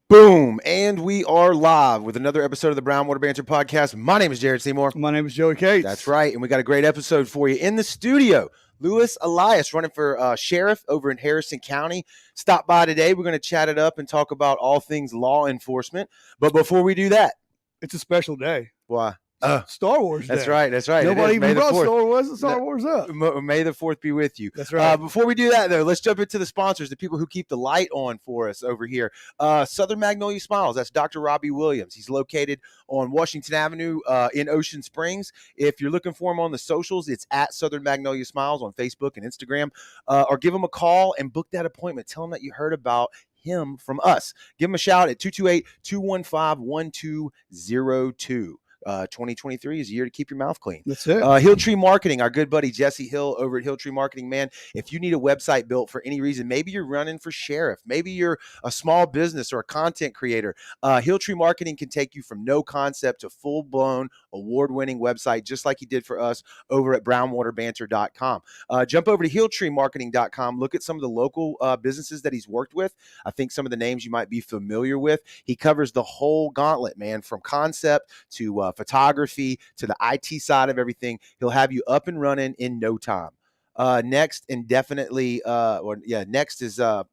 Boom. And we are live with another episode of the Brown Water Banter podcast. My name is Jared Seymour. My name is Joey Cates. That's right. And we got a great episode for you in the studio. Elias running for sheriff over in Harrison County. Stop by today. We're going to chat it up and talk about all things law enforcement. But before we do that, it's a special day. Why? Star Wars Day. That's right. That's right. Nobody even brought Star Wars up. May the 4th be with you. That's right. Before we do that, though, let's jump into the sponsors, the people who keep the light on for us over here. Southern Magnolia Smiles. That's Dr. Robbie Williams. He's located on Washington Avenue in Ocean Springs. If you're looking for him on the socials, it's at Southern Magnolia Smiles on Facebook and Instagram. Or give him a call and book that appointment. Tell him that you heard about him from us. Give him a shout at 228-215-1202. 2023 is a year to keep your mouth clean. That's it. Hilltree Marketing, our good buddy Jesse Hill over at Hilltree Marketing, man. If you need a website built for any reason, maybe you're running for sheriff, maybe you're a small business or a content creator, Hilltree Marketing can take you from no concept to full-blown award-winning website, just like he did for us over at brownwaterbanter.com. Jump over to hilltreemarketing.com. Look at some of the local businesses that he's worked with. I think some of the names you might be familiar with. He covers the whole gauntlet, man, from concept to photography to the IT side of everything. He'll have you up and running in no time. Next is our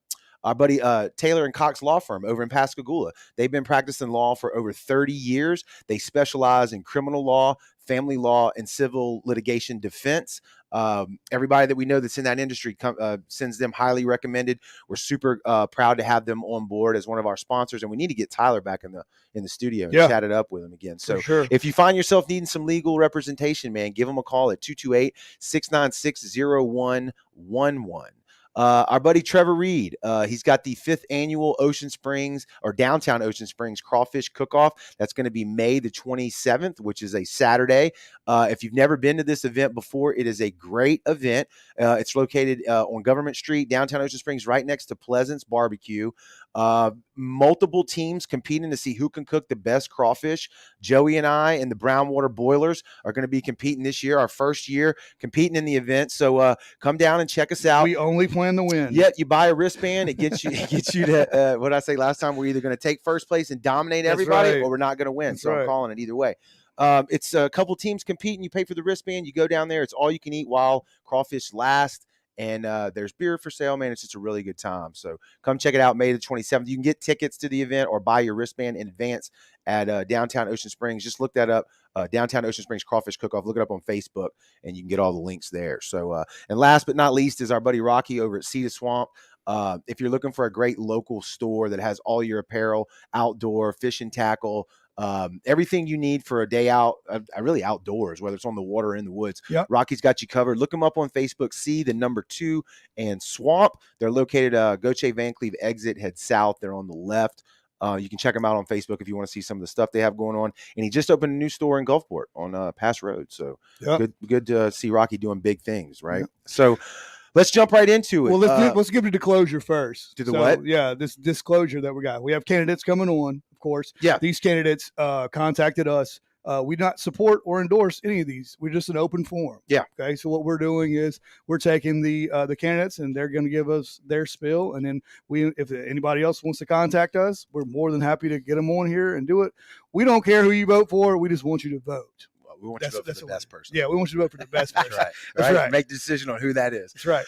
buddy Taylor and Cox Law Firm over in Pascagoula. They've been practicing law for over 30 years. They specialize in criminal law, family law, and civil litigation defense. Everybody that we know that's in that industry sends them highly recommended. We're super proud to have them on board as one of our sponsors, and we need to get Tyler back in the studio and chat it up with him again. So if you find yourself needing some legal representation, man, give them a call at 228-696-0111. Our buddy Trevor Reed, he's got the 5th annual downtown Ocean Springs crawfish cook-off. That's going to be May the 27th, which is a Saturday. If you've never been to this event before, it is a great event. It's located on Government Street, downtown Ocean Springs, right next to Pleasance Barbecue. Multiple teams competing to see who can cook the best crawfish. Joey and I and the Brown Water Boilers are going to be competing this year, our first year competing in the event. So come down and check us out. We only plan to win. Yeah, you buy a wristband, it gets you to what I say last time, we're either going to take first place and dominate everybody, or we're not going to win. So I'm calling it either way. It's a couple teams competing. You pay for the wristband, you go down there. It's all you can eat while crawfish last. And there's beer for sale, man. It's just a really good time. So come check it out May the 27th. You can get tickets to the event or buy your wristband in advance at downtown Ocean Springs. Just look that up, downtown Ocean Springs Crawfish Cook-Off. Look it up on Facebook, and you can get all the links there. So, and last but not least is our buddy Rocky over at Cedar Swamp. If you're looking for a great local store that has all your apparel, outdoor, fish and tackle, everything you need for a day out, really outdoors, whether it's on the water or in the woods. Yep. Rocky's got you covered. Look them up on Facebook. See the number 2 and Swamp. They're located Goche Van Cleve exit. Head south. They're on the left. You can check them out on Facebook if you want to see some of the stuff they have going on. And he just opened a new store in Gulfport on Pass Road. So good to see Rocky doing big things, right? Yep. So let's jump right into it. Well, let's give the disclosure first. To the what? Yeah, this disclosure that we got. We have candidates coming on, of course. Yeah. These candidates contacted us. We do not support or endorse any of these. We're just an open forum. Yeah. Okay. So what we're doing is we're taking the candidates, and they're going to give us their spill, and then if anybody else wants to contact us, we're more than happy to get them on here and do it. We don't care who you vote for. We just want you to vote. We want you to vote for the best person. Yeah, we want you to vote for the best person. That's right. Make the decision on who that is. That's right.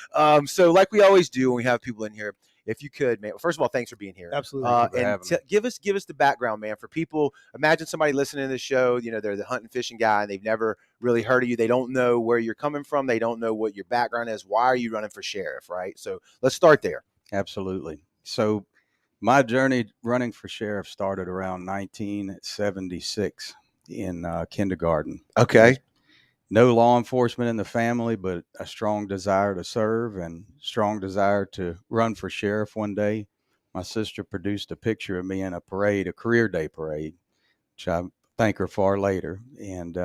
So like we always do when we have people in here, if you could, man, first of all, thanks for being here. Absolutely. And give us the background, man, for people. Imagine somebody listening to this show, they're the hunting, fishing guy, and they've never really heard of you. They don't know where you're coming from. They don't know what your background is. Why are you running for sheriff, right? So let's start there. Absolutely. So my journey running for sheriff started around 1976 in kindergarten. Okay. No law enforcement in the family, but a strong desire to serve and strong desire to run for sheriff one day. My sister produced a picture of me in a parade, a career day parade, which I thank her for later. And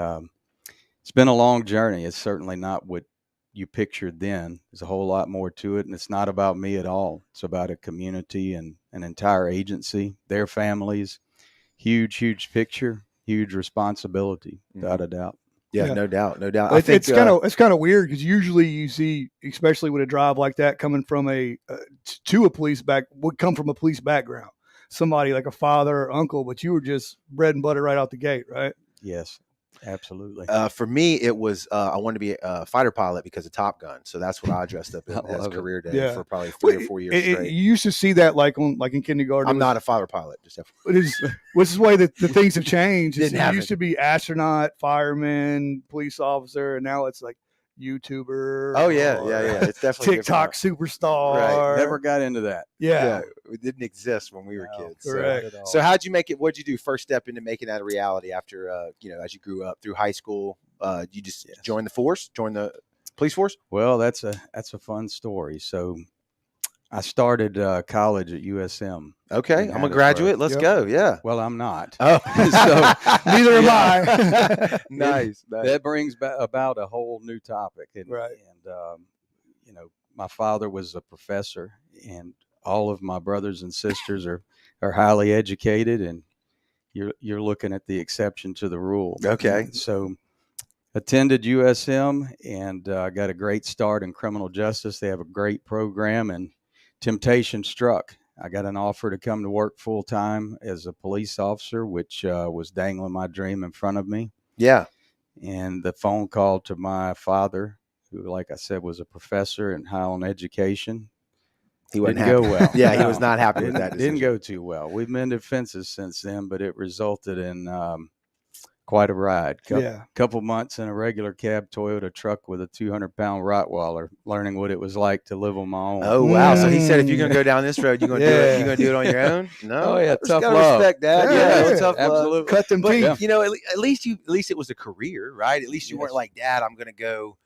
it's been a long journey. It's certainly not what you pictured then. There's a whole lot more to it, and it's not about me at all. It's about a community and an entire agency, their families. Huge picture, huge responsibility, without a doubt. Yeah, no doubt. It's kind of weird because usually you see, especially with a drive like that, coming from would come from a police background. somebody like a father or uncle, but you were just bread and butter right out the gate, right? Yes, absolutely. For me, it was I wanted to be a fighter pilot because of Top Gun, so that's what I dressed up in as career day for probably 3 or 4 years straight. You used to see that like in kindergarten. I'm not a fighter pilot, which is the way that the things have changed. It used to be astronaut, fireman, police officer, and now it's like YouTuber. Oh yeah. It's definitely TikTok superstar. Right. Never got into that. Yeah. It didn't exist when we were kids. Correct. So how'd you make it? What'd you do? First step into making that a reality after as you grew up through high school? You just join the force, join the police force? Well, that's a fun story. So I started college at USM. Okay, I'm a graduate. Let's go. Yeah. Well, I'm not. Oh, so neither am I. Nice. That brings about a whole new topic. And, right. And my father was a professor, and all of my brothers and sisters are highly educated, and you're looking at the exception to the rule. Okay. So attended USM and got a great start in criminal justice. They have a great program, and temptation struck. I got an offer to come to work full time as a police officer, which was dangling my dream in front of me. Yeah. And the phone call to my father, who, like I said, was a professor and high on education. He didn't go well. Yeah, he was not happy with that decision. Didn't go too well. We've mended fences since then, but it resulted in quite a ride. Couple months in a regular cab Toyota truck with a 200-pound Rottweiler, learning what it was like to live on my own. Oh wow! So he said, if you're gonna go down this road, you're gonna do it. You're gonna do it on your own. No, oh yeah, tough love. Respect that. Yeah, tough absolutely. Love. Cut them teeth. At least it was a career, right? At least you weren't like, Dad, I'm gonna go.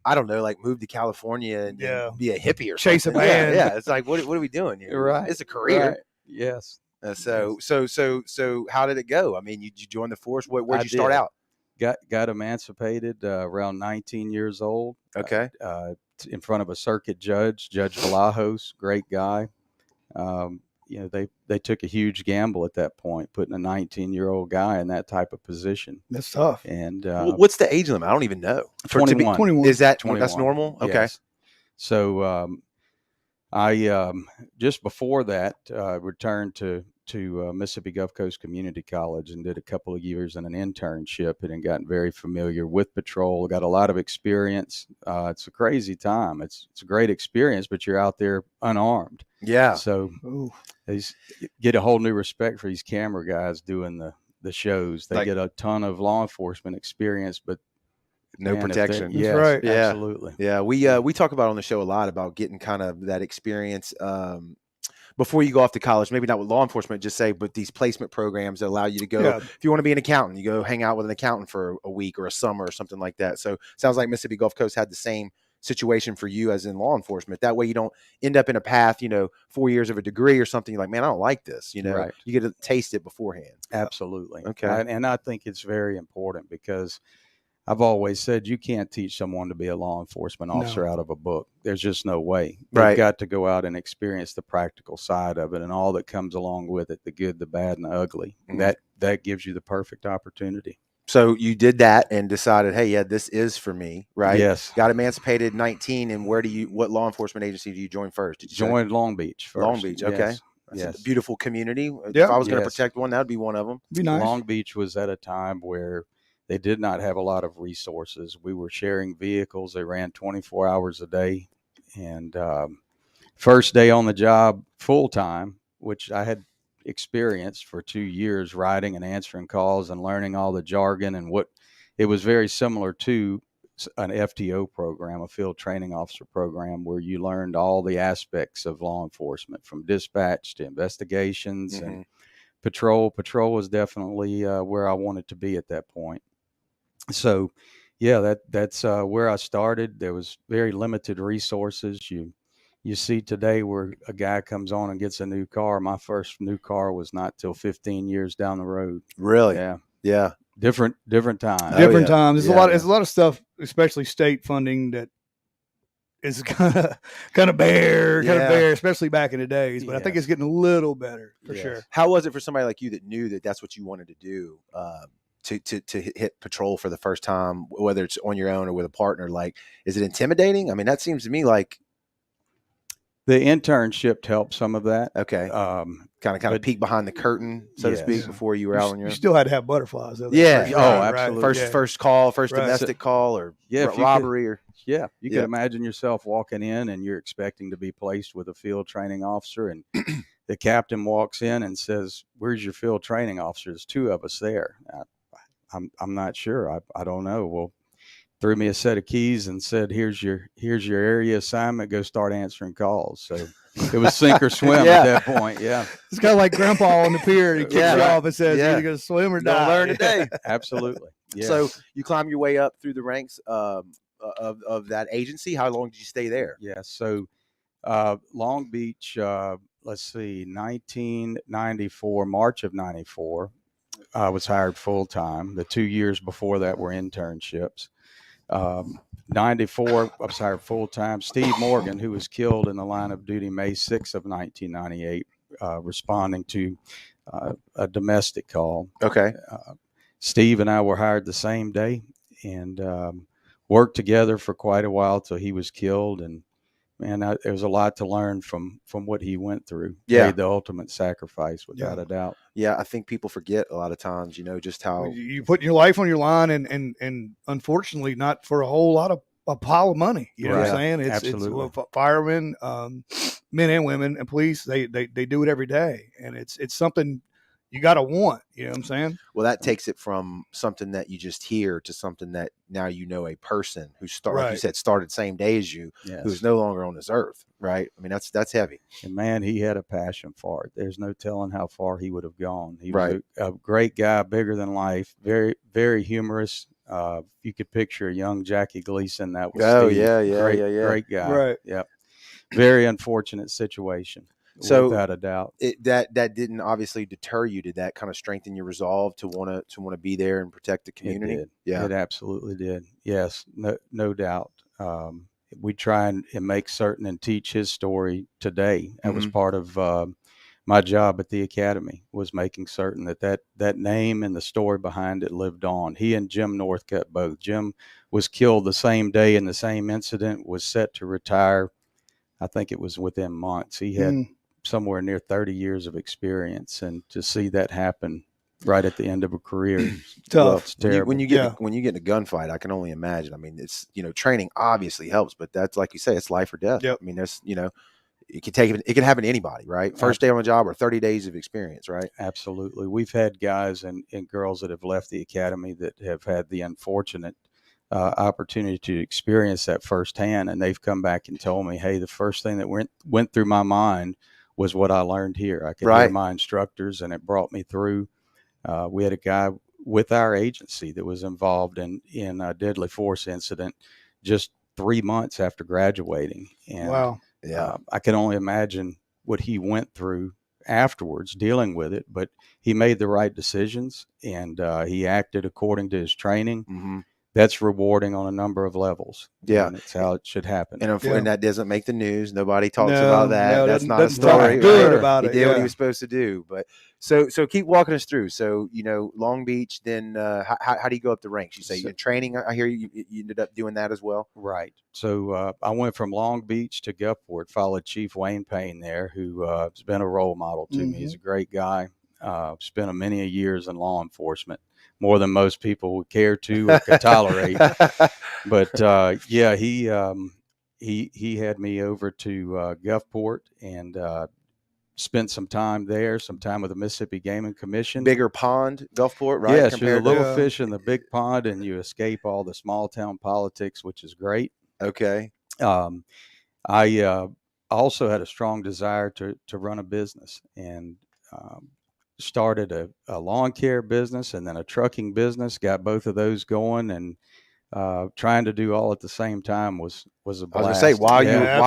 I don't know, like move to California and be a hippie or chase something. a man. Yeah. It's like, what are we doing here? Right. It's a career. Right. Yes. So how did it go? I mean, you joined the force. Where'd you start out? Got emancipated around 19 years old. Okay. In front of a circuit judge, Judge Valajos, great guy. They took a huge gamble at that point, putting a 19-year-old guy in that type of position. That's tough. And what's the age limit? I don't even know. 21. 21. Is that 21? That's normal? Okay. Yes. So I just before that returned to Mississippi Gulf Coast Community College and did a couple of years in an internship and gotten very familiar with patrol. Got a lot of experience. It's a crazy time. It's a great experience, but you're out there unarmed. Yeah. So get a whole new respect for these camera guys doing the shows. They get a ton of law enforcement experience, but no protection. Yes, right. Yeah. Absolutely. Yeah. We talk about on the show a lot about getting kind of that experience before you go off to college, maybe not with law enforcement, just say, but these placement programs that allow you to go, if you want to be an accountant, you go hang out with an accountant for a week or a summer or something like that. So sounds like Mississippi Gulf Coast had the same situation for you as in law enforcement. That way you don't end up in a path, 4 years of a degree or something. You're like, man, I don't like this, right. You get to taste it beforehand. Absolutely. Okay. And I think it's very important because I've always said you can't teach someone to be a law enforcement officer out of a book. There's just no way. You've got to go out and experience the practical side of it and all that comes along with it, the good, the bad, and the ugly. Mm-hmm. That gives you the perfect opportunity. So you did that and decided, hey, this is for me, right? Yes. Got emancipated 19, and what law enforcement agency did you join first? Did you join Long Beach first? Long Beach, okay. Yes. That's a beautiful community. If I was going to protect one, that would be one of them. Be nice. Long Beach was at a time where they did not have a lot of resources. We were sharing vehicles. They ran 24 hours a day. And first day on the job full time, which I had experienced for 2 years, writing and answering calls and learning all the jargon and what it was very similar to an FTO program, a field training officer program, where you learned all the aspects of law enforcement from dispatch to investigations and patrol. Patrol was definitely where I wanted to be at that point. So, that's where I started. There was very limited resources. You see today where a guy comes on and gets a new car. My first new car was not till 15 years down the road. Really? Yeah. Different times. Different times. There's a lot of stuff, especially state funding, that is kind of bare, especially back in the days. But I think it's getting a little better for sure. How was it for somebody like you that knew that that's what you wanted to do? To hit patrol for the first time, whether it's on your own or with a partner, like, is it intimidating? I mean, that seems to me like The internship helped some of that. Okay. Kind of peek behind the curtain, so to speak, before you were out on your own. You still had to have butterflies, though. Yeah. Absolutely. Right. First call, first domestic call, or robbery, or you could imagine yourself walking in and you're expecting to be placed with a field training officer, and the captain walks in and says, "Where's your field training officer? There's two of us there." I'm not sure. I don't know. Well, threw me a set of keys and said, here's your area assignment. Go start answering calls. So it was sink or swim at that point. Yeah. It's kind of like grandpa on the pier. He kicks you off and says, you're either going to swim or die. Learn today. Absolutely. Yeah. So you climb your way up through the ranks of that agency. How long did you stay there? Yeah. So Long Beach, let's see, 1994, March of 94, I was hired full time. The 2 years before that were internships. 94, I was hired full time. Steve Morgan, who was killed in the line of duty May 6th of 1998, responding to a domestic call. Okay. Steve and I were hired the same day and worked together for quite a while till he was killed. And man, there was a lot to learn from what he went through. Yeah. Made the ultimate sacrifice, without a doubt. Yeah, I think people forget a lot of times, just how you put your life on your line, and unfortunately, not for a pile of money. You know what I'm saying? Absolutely. It's firemen, men and women, and police. They do it every day, and it's something you got to want. You know what I'm saying? Well, that takes it from something that you just hear to something that now a person who like you said, started same day as you, who's no longer on this earth, right? I mean, that's heavy. And man, he had a passion for it. There's no telling how far he would have gone. He was a great guy, bigger than life, very, very humorous. You could picture a young Jackie Gleason. That was Steve. Great guy. Right. Yep. Very unfortunate situation. So without a doubt, that didn't obviously deter you. Did that kind of strengthen your resolve to want to be there and protect the community? It did. Yeah, it absolutely did. Yes, no doubt. We try and make certain and teach his story today. That was part of my job at the academy, was making certain that name and the story behind it lived on. He and Jim Northcutt both. Jim was killed the same day in the same incident. Was set to retire. I think it was within months. He had somewhere near 30 years of experience, and to see that happen right at the end of a career, tough. It's terrible. When you get in a gunfight, I can only imagine. I mean, it's training obviously helps, but that's, like you say, it's life or death. Yep. I mean, there's it can happen to anybody, right? First day on the job or 30 days of experience, right? Absolutely. We've had guys and girls that have left the academy that have had the unfortunate opportunity to experience that firsthand, and they've come back and told me, hey, the first thing that went through my mind was what I learned here. I could hear my instructors, and it brought me through. We had a guy with our agency that was involved in a deadly force incident just 3 months after graduating. And wow. I can only imagine what he went through afterwards dealing with it, but he made the right decisions, and he acted according to his training. Mm-hmm. That's rewarding on a number of levels. Yeah. And it's how it should happen. And that doesn't make the news. Nobody talks about that. No, that's not a story. Good about it. He did what he was supposed to do. But so keep walking us through. So, Long Beach, then how do you go up the ranks? You say you're training. I hear you ended up doing that as well. Right. So I went from Long Beach to Gulfport, followed Chief Wayne Payne there, who has been a role model to me. He's a great guy. Spent many years in law enforcement, more than most people would care to or could tolerate. But he had me over to Gulfport and spent some time there, some time with the Mississippi Gaming Commission. Bigger pond, Gulfport, right? Yes, you're the little fish in the big pond, and you escape all the small town politics, which is great. Okay. I also had a strong desire to run a business, and started a lawn care business and then a trucking business. Got both of those going, and trying to do all at the same time was a blast. I was gonna say, while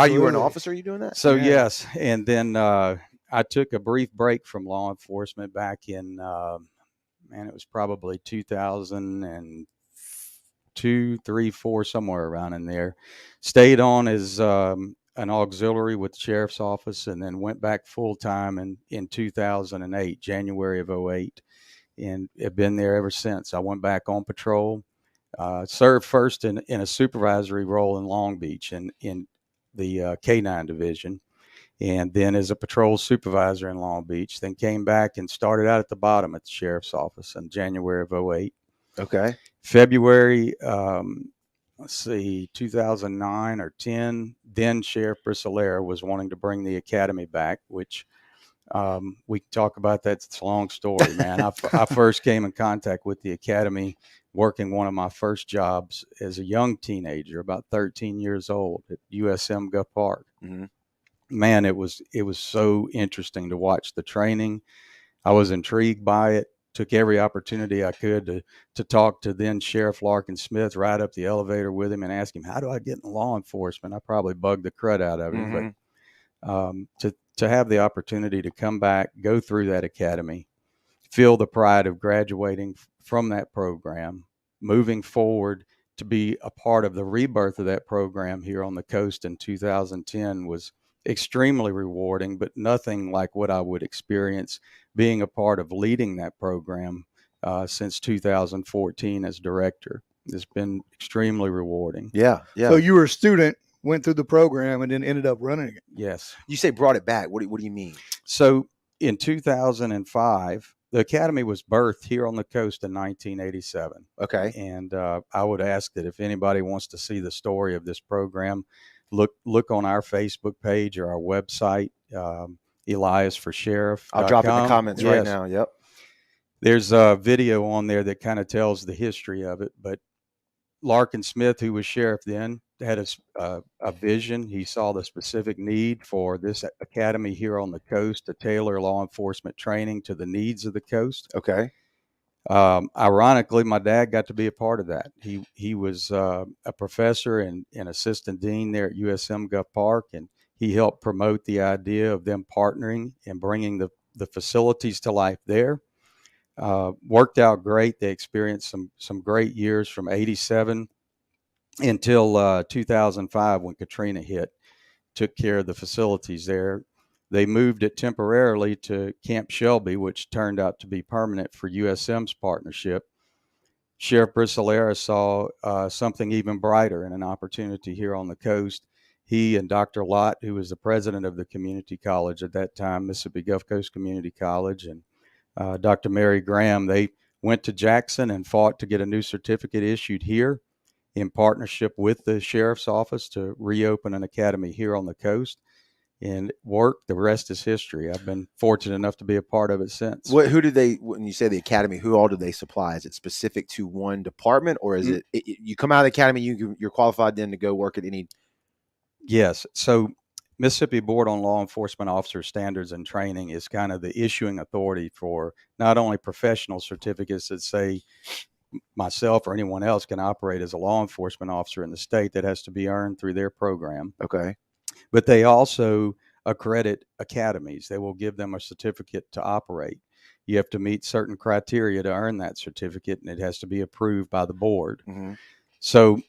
you were an officer, are you doing that? So yes, and then I took a brief break from law enforcement back in it was probably 2002, 3, 4, somewhere around in there. Stayed on as an auxiliary with the sheriff's office, and then went back full time in 2008, January of 2008, and have been there ever since. I went back on patrol, served first in a supervisory role in Long Beach in the K-9 division, and then as a patrol supervisor in Long Beach, then came back and started out at the bottom at the sheriff's office in January of 08. Okay. February, let's see, 2009 or 10, then Sheriff Brisolera was wanting to bring the academy back, which we can talk about that. It's a long story, man. I first came in contact with the academy working one of my first jobs as a young teenager, about 13 years old, at USM Gulf Park. Mm-hmm. Man, it was so interesting to watch the training. I was intrigued by it. Took every opportunity I could to talk to then Sheriff Larkin Smith, ride up the elevator with him and ask him, how do I get in law enforcement? I probably bugged the crud out of him, Mm-hmm. but to have the opportunity to come back, go through that academy, feel the pride of graduating from that program, moving forward to be a part of the rebirth of that program here on the coast in 2010 was extremely rewarding, but nothing like what I would experience being a part of leading that program since 2014 as director. It's been extremely rewarding. Yeah. So you were a student, went through the program, and then ended up running it. Yes. You say brought it back. What do you mean? So in 2005, the academy was birthed here on the coast in 1987. Okay. And I would ask that if anybody wants to see the story of this program, look on our Facebook page or our website, Elias for Sheriff. I'll drop it in the comments right now. Yep. There's a video on there that kind of tells the history of it. But Larkin Smith, who was sheriff then, had a vision. He saw the specific need for this academy here on the coast to tailor law enforcement training to the needs of the coast. Okay. Ironically, my dad got to be a part of that. He was a professor and assistant dean there at USM Gulf Park, and he helped promote the idea of them partnering and bringing the facilities to life there. Worked out great. They experienced some great years from 87 until 2005 when Katrina hit, took care of the facilities there. They moved it temporarily to Camp Shelby, which turned out to be permanent for USM's partnership. Sheriff Brisolera saw something even brighter and an opportunity here on the coast. He and Dr. Lott, who was the president of the community college at that time, Mississippi Gulf Coast Community College, and Dr. Mary Graham, they went to Jackson and fought to get a new certificate issued here in partnership with the sheriff's office to reopen an academy here on the coast. And work, the rest is history. I've been fortunate enough to be a part of it since. Who do they, when you say the academy, who all do they supply? Is it specific to one department, or is it you come out of the academy, you're qualified then to go work at any? Yes. So Mississippi Board on Law Enforcement Officer Standards and Training is kind of the issuing authority for not only professional certificates that say myself or anyone else can operate as a law enforcement officer in the state. That has to be earned through their program. Okay. But they also accredit academies. They will give them a certificate to operate. You have to meet certain criteria to earn that certificate, and it has to be approved by the board. Mm-hmm. So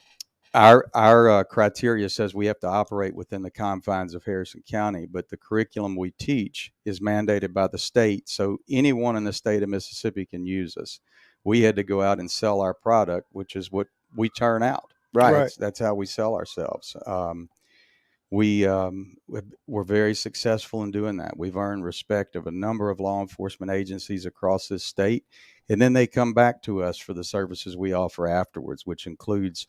our criteria says we have to operate within the confines of Harrison County, but the curriculum we teach is mandated by the state. So anyone in the state of Mississippi can use us. We had to go out and sell our product, which is what we turn out. Right. That's how we sell ourselves. We're very successful in doing that. We've earned respect of a number of law enforcement agencies across this state, and then they come back to us for the services we offer afterwards, which includes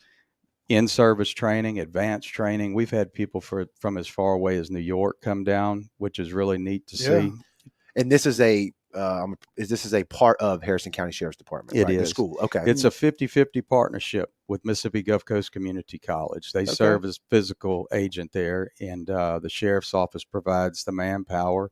in-service training, advanced training. We've had people from as far away as New York come down, which is really neat to see. And this is a part of Harrison County Sheriff's Department. It is. The school. Okay. It's a 50-50 partnership with Mississippi Gulf Coast Community College. They serve as physical agent there, and the sheriff's office provides the manpower.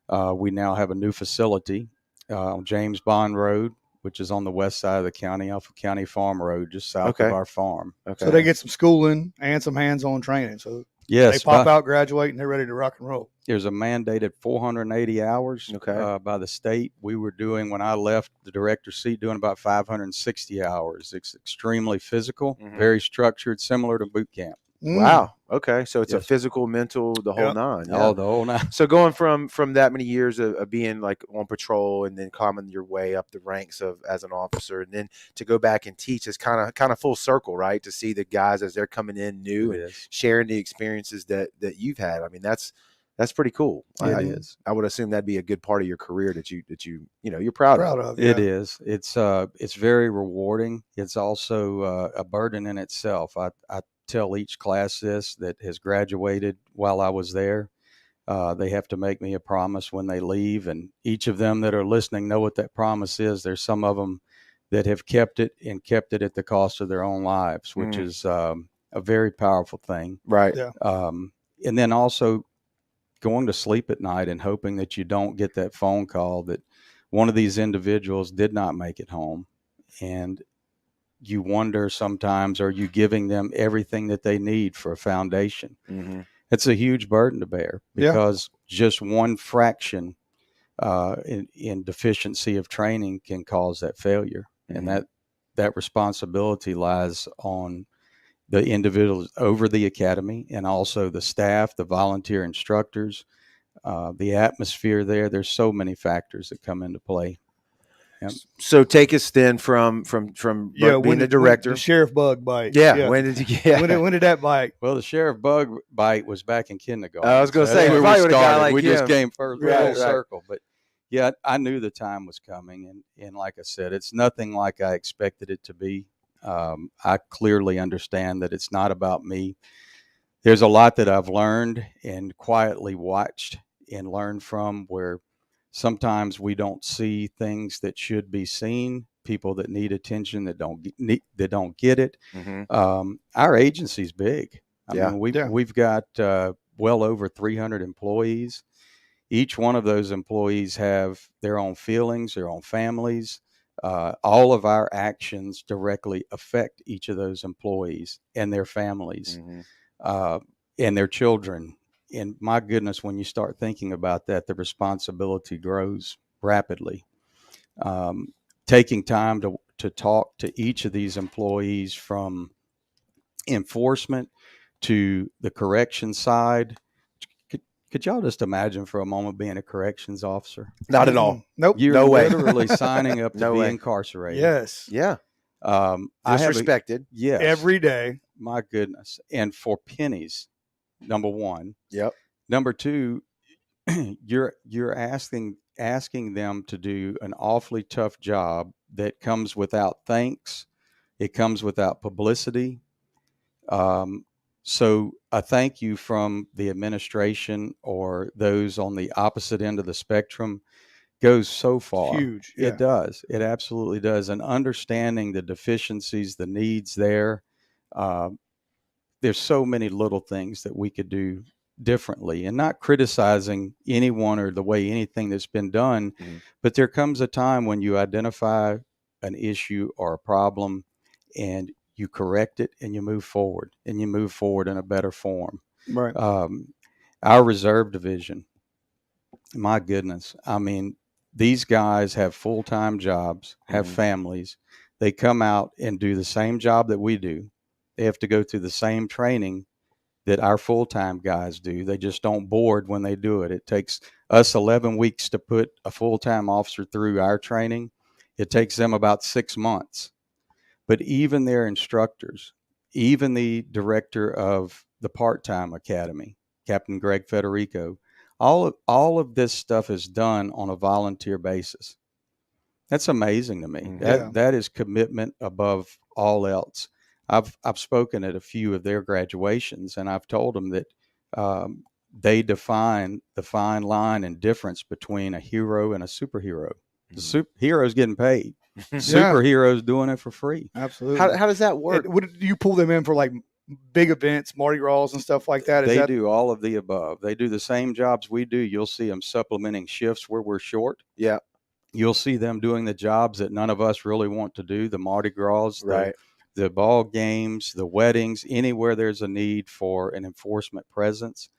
We now have a new facility on James Bond Road, which is on the west side of the county off of County Farm Road, just south of our farm. Okay. So they get some schooling and some hands-on training. So yes, they pop out, graduate, and they're ready to rock and roll. There's a mandated 480 hours by the state. We were doing, when I left the director's seat, doing about 560 hours. It's extremely physical, very structured, similar to boot camp. Wow. Okay. So it's a physical, mental, the whole nine. Yeah. Oh, the whole nine. So going from that many years of being like on patrol and then climbing your way up the ranks as an officer, and then to go back and teach is kind of full circle, right? To see the guys as they're coming in new and sharing the experiences that you've had. I mean, that's That's pretty cool. It is. I would assume that'd be a good part of your career that you're proud of. It is. It's very rewarding. It's also a burden in itself. I tell each class this that has graduated while I was there. They have to make me a promise when they leave, and each of them that are listening know what that promise is. There's some of them that have kept it at the cost of their own lives, which is a very powerful thing. Right. Yeah. And then also going to sleep at night and hoping that you don't get that phone call that one of these individuals did not make it home. And you wonder sometimes, are you giving them everything that they need for a foundation? Mm-hmm. It's a huge burden to bear because just one fraction in deficiency of training can cause that failure. Mm-hmm. And that responsibility lies on the individuals over the academy and also the staff, the volunteer instructors, the atmosphere there. There's so many factors that come into play. Yep. So take us then from being the director. When the sheriff bug bite. Yeah. When did you get? When did that bite? Well, the sheriff bug bite was back in kindergarten. I was going to say, we started. We just came full circle. But yeah, I knew the time was coming. And like I said, it's nothing like I expected it to be. I clearly understand that it's not about me. There's a lot that I've learned and quietly watched and learned from, where sometimes we don't see things that should be seen, people that need attention that don't get it. Mm-hmm. Our agency's big. I Yeah. mean, we've got well over 300 employees. Each one of those employees have their own feelings, their own families. All of our actions directly affect each of those employees and their families, and their children. And my goodness, when you start thinking about that, the responsibility grows rapidly. Taking time to talk to each of these employees, from enforcement to the correction side. Could y'all just imagine for a moment being a corrections officer? Not at all. Nope. You're No way. literally signing up to be incarcerated. Yes. Yeah. Disrespected. Yes. Every day. My goodness. And for pennies, number one. Yep. Number two, you're asking them to do an awfully tough job that comes without thanks. It comes without publicity. So a thank you from the administration or those on the opposite end of the spectrum goes so far. Huge. Yeah. It does. It absolutely does. And understanding the deficiencies, the needs there. There's so many little things that we could do differently, and not criticizing anyone or the way anything that's been done. But there comes a time when you identify an issue or a problem and you correct it and you move forward in a better form. Right. Our reserve division, my goodness. I mean, these guys have full-time jobs, have families. They come out and do the same job that we do. They have to go through the same training that our full-time guys do. They just don't board when they do it. It takes us 11 weeks to put a full-time officer through our training. It takes them about 6 months. But even their instructors, even the director of the part-time academy, Captain Greg Federico, all of this stuff is done on a volunteer basis. That's amazing to me. That is commitment above all else. I've spoken at a few of their graduations, and I've told them that they define the fine line and difference between a hero and a superhero. The hero's getting paid. Superheroes doing it for free. Absolutely. How does that work? Do you pull them in for like big events, Mardi Gras and stuff like that? They do all of the above. They do the same jobs we do. You'll see them supplementing shifts where we're short. Yeah. You'll see them doing the jobs that none of us really want to do, the Mardi Gras, right. the ball games, the weddings, anywhere there's a need for an enforcement presence.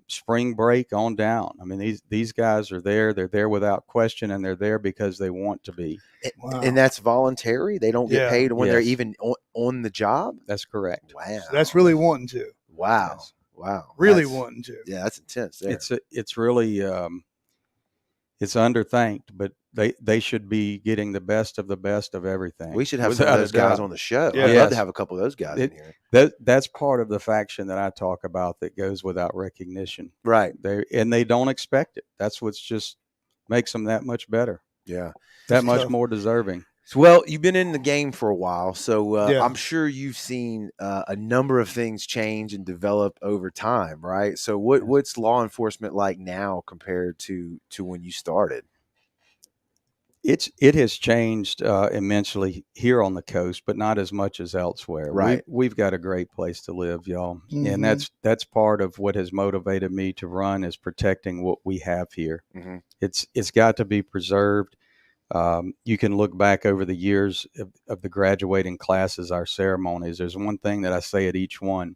Spring break on down. I mean, these guys are there. They're there without question, and they're there because they want to be. Wow. And that's voluntary? They don't get paid when they're even on the job? That's correct. Wow. So that's really wanting to. Wow. Yes. Wow. Really wanting to. Yeah, that's intense there. It's really it's underthanked, but they should be getting the best of everything. We should have some of those guys on the show. Yeah. I'd love to have a couple of those guys in here. That's part of the faction that I talk about that goes without recognition. Right. They don't expect it. That's what's just makes them that much better. Yeah. That much more deserving. Well, you've been in the game for a while, so Yeah. I'm sure you've seen a number of things change and develop over time, right? So what's law enforcement like now compared to when you started? It has changed immensely here on the coast, but not as much as elsewhere. Right. We've got a great place to live, y'all, Mhm. and that's part of what has motivated me to run is protecting what we have here. Mhm. It's got to be preserved. You can look back over the years of the graduating classes, our ceremonies. There's one thing that I say at each one,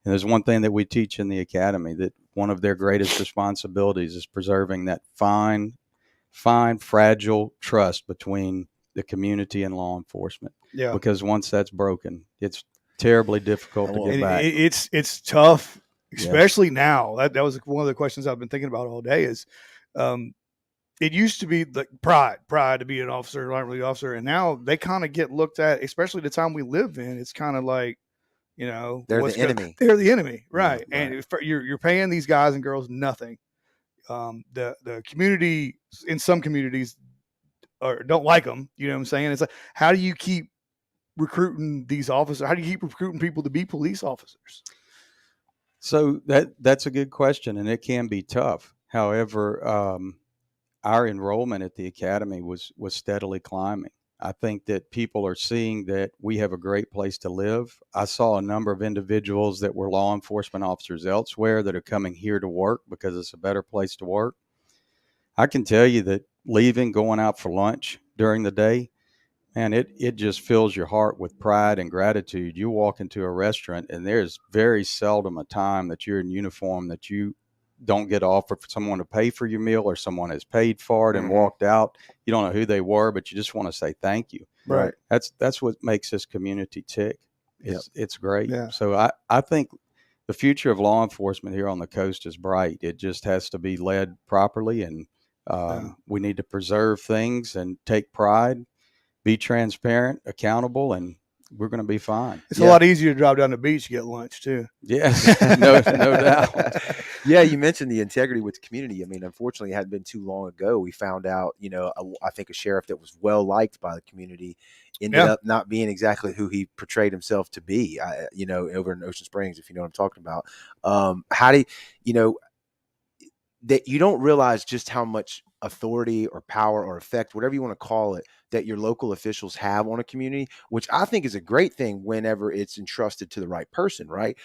and there's one thing that we teach in the academy, that one of their greatest responsibilities is preserving that fine, fragile trust between the community and law enforcement. Yeah. Because once that's broken, it's terribly difficult to get back. It's tough, especially now. That was one of the questions I've been thinking about all day is, it used to be like pride to be an officer, not really officer. And now they kind of get looked at, especially the time we live in. It's kind of like, they're the enemy. They're the enemy. Right. Yeah, right. And you're paying these guys and girls nothing. The community in some communities don't like them. You know what I'm saying? It's like, how do you keep recruiting these officers? How do you keep recruiting people to be police officers? So that's a good question, and it can be tough. However, our enrollment at the academy was steadily climbing. I think that people are seeing that we have a great place to live. I saw a number of individuals that were law enforcement officers elsewhere that are coming here to work because it's a better place to work. I can tell you that leaving, going out for lunch during the day, man, it just fills your heart with pride and gratitude. You walk into a restaurant and there's very seldom a time that you're in uniform that you don't get offered for someone to pay for your meal, or someone has paid for it and walked out. You don't know who they were, but you just want to say thank you. Right. That's what makes this community tick. It's great. Yeah. So I think the future of law enforcement here on the coast is bright. It just has to be led properly, and we need to preserve things and take pride, be transparent, accountable, and we're going to be fine. It's a lot easier to drive down the beach to get lunch too. Yes, no doubt. Yeah, you mentioned the integrity with the community. I mean, unfortunately, it hadn't been too long ago. We found out, I think a sheriff that was well liked by the community ended up not being exactly who he portrayed himself to be. Over in Ocean Springs, if you know what I'm talking about. How do that you don't realize just how much authority or power or effect, whatever you want to call it, that your local officials have on a community, which I think is a great thing whenever it's entrusted to the right person, right?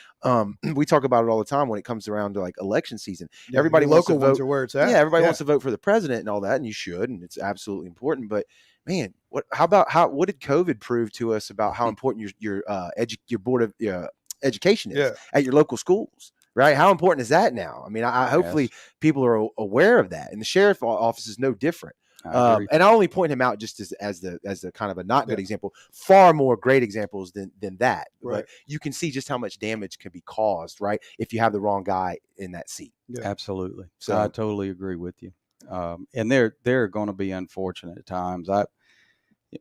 We talk about it all the time when it comes around to like election season. Yeah, everybody wants local to vote. Ones are where it's at. Yeah, everybody wants to vote for the president and all that, and you should, and it's absolutely important. But man, what did COVID prove to us about how important your board of education is at your local schools? Right? How important is that now? I mean, hopefully people are aware of that, and the sheriff office is no different. And I only point him out just as the kind of a not good example. Far more great examples than that. Right. But you can see just how much damage can be caused, right, if you have the wrong guy in that seat. Yeah. Absolutely. So I totally agree with you. And there are going to be unfortunate times.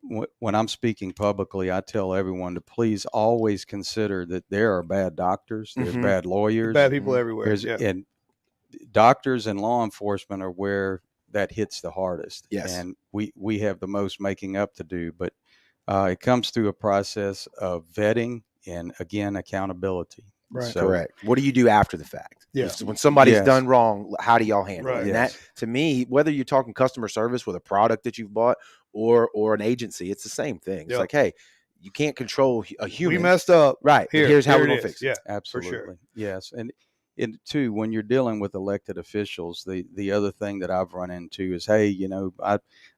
When I'm speaking publicly, I tell everyone to please always consider that there are bad doctors, there's bad lawyers, bad people everywhere. And doctors and law enforcement are where that hits the hardest. Yes. And we have the most making up to do, but it comes through a process of vetting and, again, accountability. Right. So, correct. What do you do after the fact? Yeah. When somebody's done wrong, how do y'all handle it? And that, to me, whether you're talking customer service with a product that you've bought or an agency, it's the same thing. It's like, hey, you can't control a human. We messed up. Right. Here's how we're going to fix it. Yeah, absolutely. For sure. Yes. And too, when you're dealing with elected officials, the other thing that I've run into is, hey,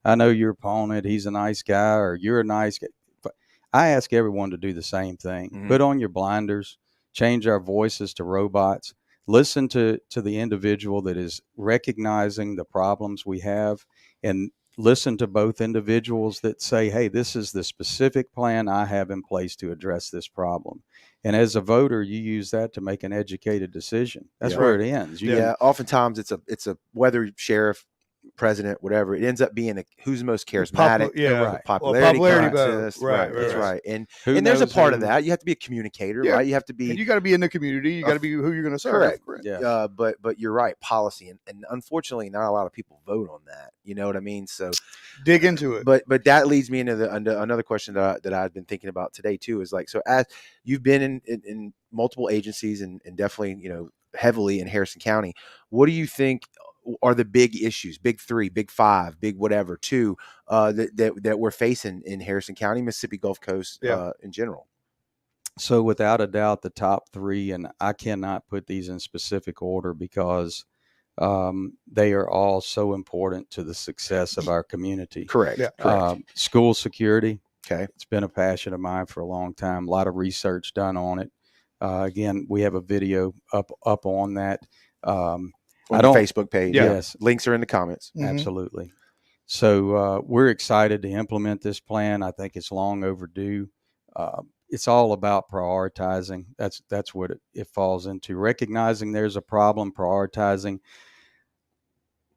I know your opponent, he's a nice guy, or you're a nice guy. But I ask everyone to do the same thing. Put on your blinders, change our voices to robots, listen to the individual that is recognizing the problems we have, and listen to both individuals that say, hey, this is the specific plan I have in place to address this problem. And as a voter, you use that to make an educated decision. That's where it ends. Oftentimes it's a weather sheriff, president, whatever, it ends up being who's most charismatic, right. popularity contest. right, Right. that's right. And Who there's a knows part of who- that. You have to be a communicator, Yeah. right? You have to be, And you got to be in the community. You got to be who you're going to serve. correct. Yeah. But you're right, policy, and unfortunately, not a lot of people vote on that. You know what I mean? So Dig into it. But that leads me into another question that I've been thinking about today too. Is like, so as you've been in multiple agencies and definitely heavily in Harrison County, what do you think are the big issues, big 3, big 5, big whatever 2 that we're facing in Harrison County, Mississippi Gulf Coast in general? So without a doubt, the top 3, and I cannot put these in specific order because they are all so important to the success of our community. Correct. Yeah. Correct. School security. Okay. It's been a passion of mine for a long time. A lot of research done on it. Again, we have a video up on that. On the Facebook page. Yes. Links are in the comments. Mhm. Absolutely. So we're excited to implement this plan. I think it's long overdue. It's all about prioritizing. That's what it falls into. Recognizing there's a problem, prioritizing.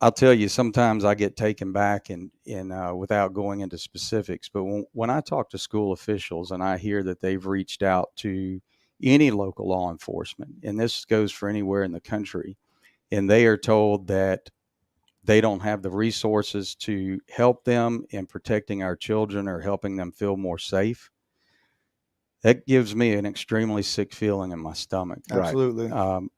I'll tell you, sometimes I get taken back and without going into specifics, but when I talk to school officials and I hear that they've reached out to any local law enforcement, and this goes for anywhere in the country, and they are told that they don't have the resources to help them in protecting our children or helping them feel more safe, that gives me an extremely sick feeling in my stomach. Absolutely.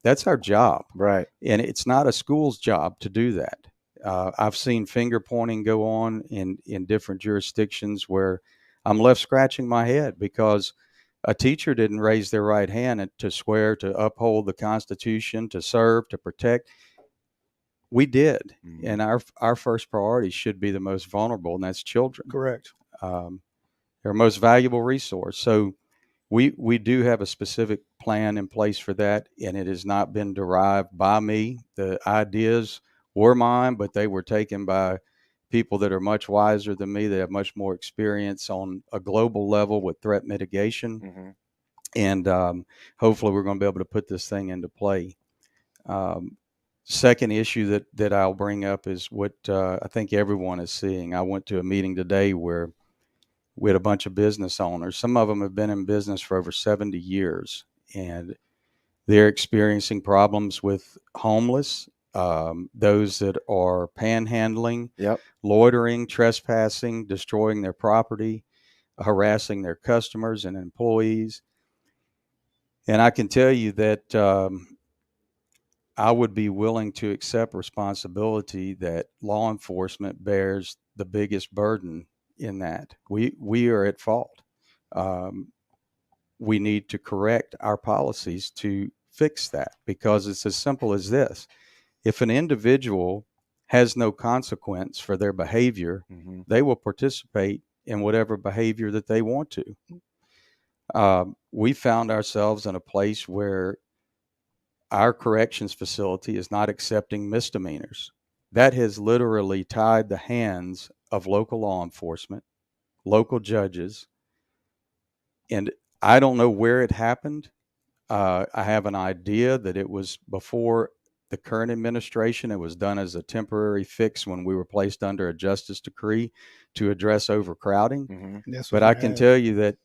That's our job. Right. And it's not a school's job to do that. I've seen finger pointing go on in different jurisdictions where I'm left scratching my head because a teacher didn't raise their right hand to swear to uphold the Constitution, to serve, to protect. We did. Mm-hmm. And our first priority should be the most vulnerable, and that's children. Correct. They're our most valuable resource. So we do have a specific plan in place for that, and it has not been derived by me. The ideas were mine, but they were taken by people that are much wiser than me. They have much more experience on a global level with threat mitigation. Mm-hmm. And hopefully we're going to be able to put this thing into play. Second issue that I'll bring up is what I think everyone is seeing. I went to a meeting today where we had a bunch of business owners. Some of them have been in business for over 70 years, and they're experiencing problems with homeless, those that are panhandling, loitering, trespassing, destroying their property, harassing their customers and employees. And I can tell you that I would be willing to accept responsibility that law enforcement bears the biggest burden in that. We are at fault. We need to correct our policies to fix that, because it's as simple as this. If an individual has no consequence for their behavior, Mm-hmm. they will participate in whatever behavior that they want to. We found ourselves in a place where our corrections facility is not accepting misdemeanors. That has literally tied the hands of local law enforcement, local judges, and I don't know where it happened. I have an idea that it was before the current administration. It was done as a temporary fix when we were placed under a justice decree to address overcrowding. Mm-hmm. Yes, but I can tell you that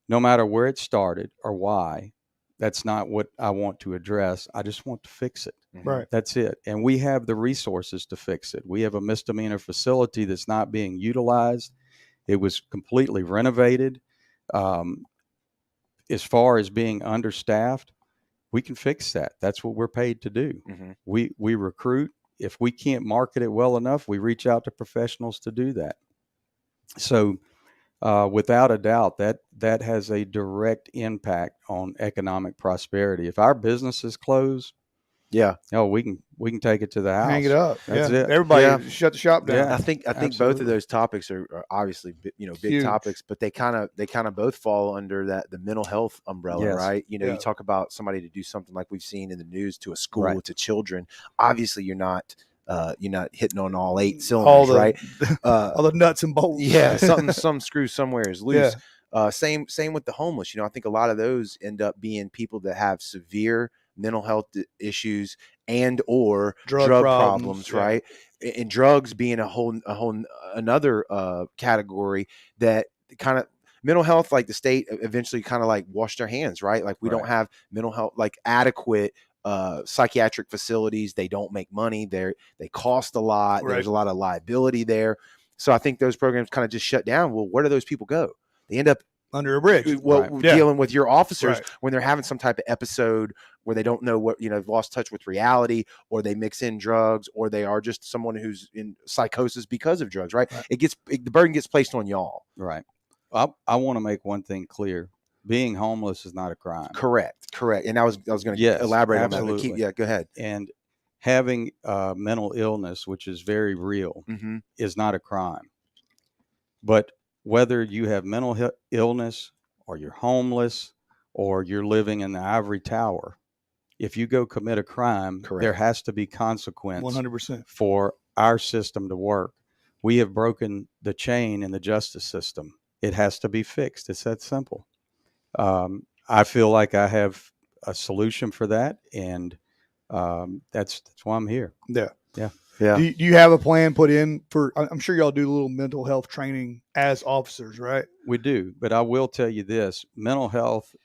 no matter where it started or why, that's not what I want to address. I just want to fix it. Mm-hmm. Right. That's it. And we have the resources to fix it. We have a misdemeanor facility that's not being utilized. It was completely renovated. As far as being understaffed, we can fix that. That's what we're paid to do. Mm-hmm. We recruit. If we can't market it well enough, we reach out to professionals to do that. So without a doubt, that has a direct impact on economic prosperity. If our businesses close, we can take it to the house. Hang it up. That's it. Everybody shut the shop down. I think both of those topics are obviously big Huge. topics, but they kind of both fall under the mental health umbrella, right? You talk about somebody to do something like we've seen in the news to a school, to children. Obviously, you're not hitting on all 8 cylinders, right? All the nuts and bolts. Yeah, some screw somewhere is loose. Same with the homeless. I think a lot of those end up being people that have severe mental health issues and or Drug problems, yeah. right? And drugs being a whole another category that kind of mental health, like the state eventually kind of like washed their hands, right? Like we don't have mental health, like adequate psychiatric facilities. They don't make money. They cost a lot. There's a lot of liability there. So I think those programs kind of just shut down. Well, where do those people go? They end up under a bridge. Dealing with your officers when they're having some type of episode where they don't know what, they've lost touch with reality, or they mix in drugs, or they are just someone who's in psychosis because of drugs, right? The burden gets placed on y'all. Right. I want to make one thing clear. Being homeless is not a crime. Correct. And I was going to elaborate on that. But go ahead. And having mental illness, which is very real, is not a crime. But whether you have mental illness, or you're homeless, or you're living in the ivory tower, if you go commit a crime, there has to be consequence 100% for our system to work. We have broken the chain in the justice system. It has to be fixed. It's that simple. I feel like I have a solution for that, and that's why I'm here. Yeah. Yeah. Do you have a plan put in for? I'm sure y'all do a little mental health training as officers, right? We do, but I will tell you this: mental health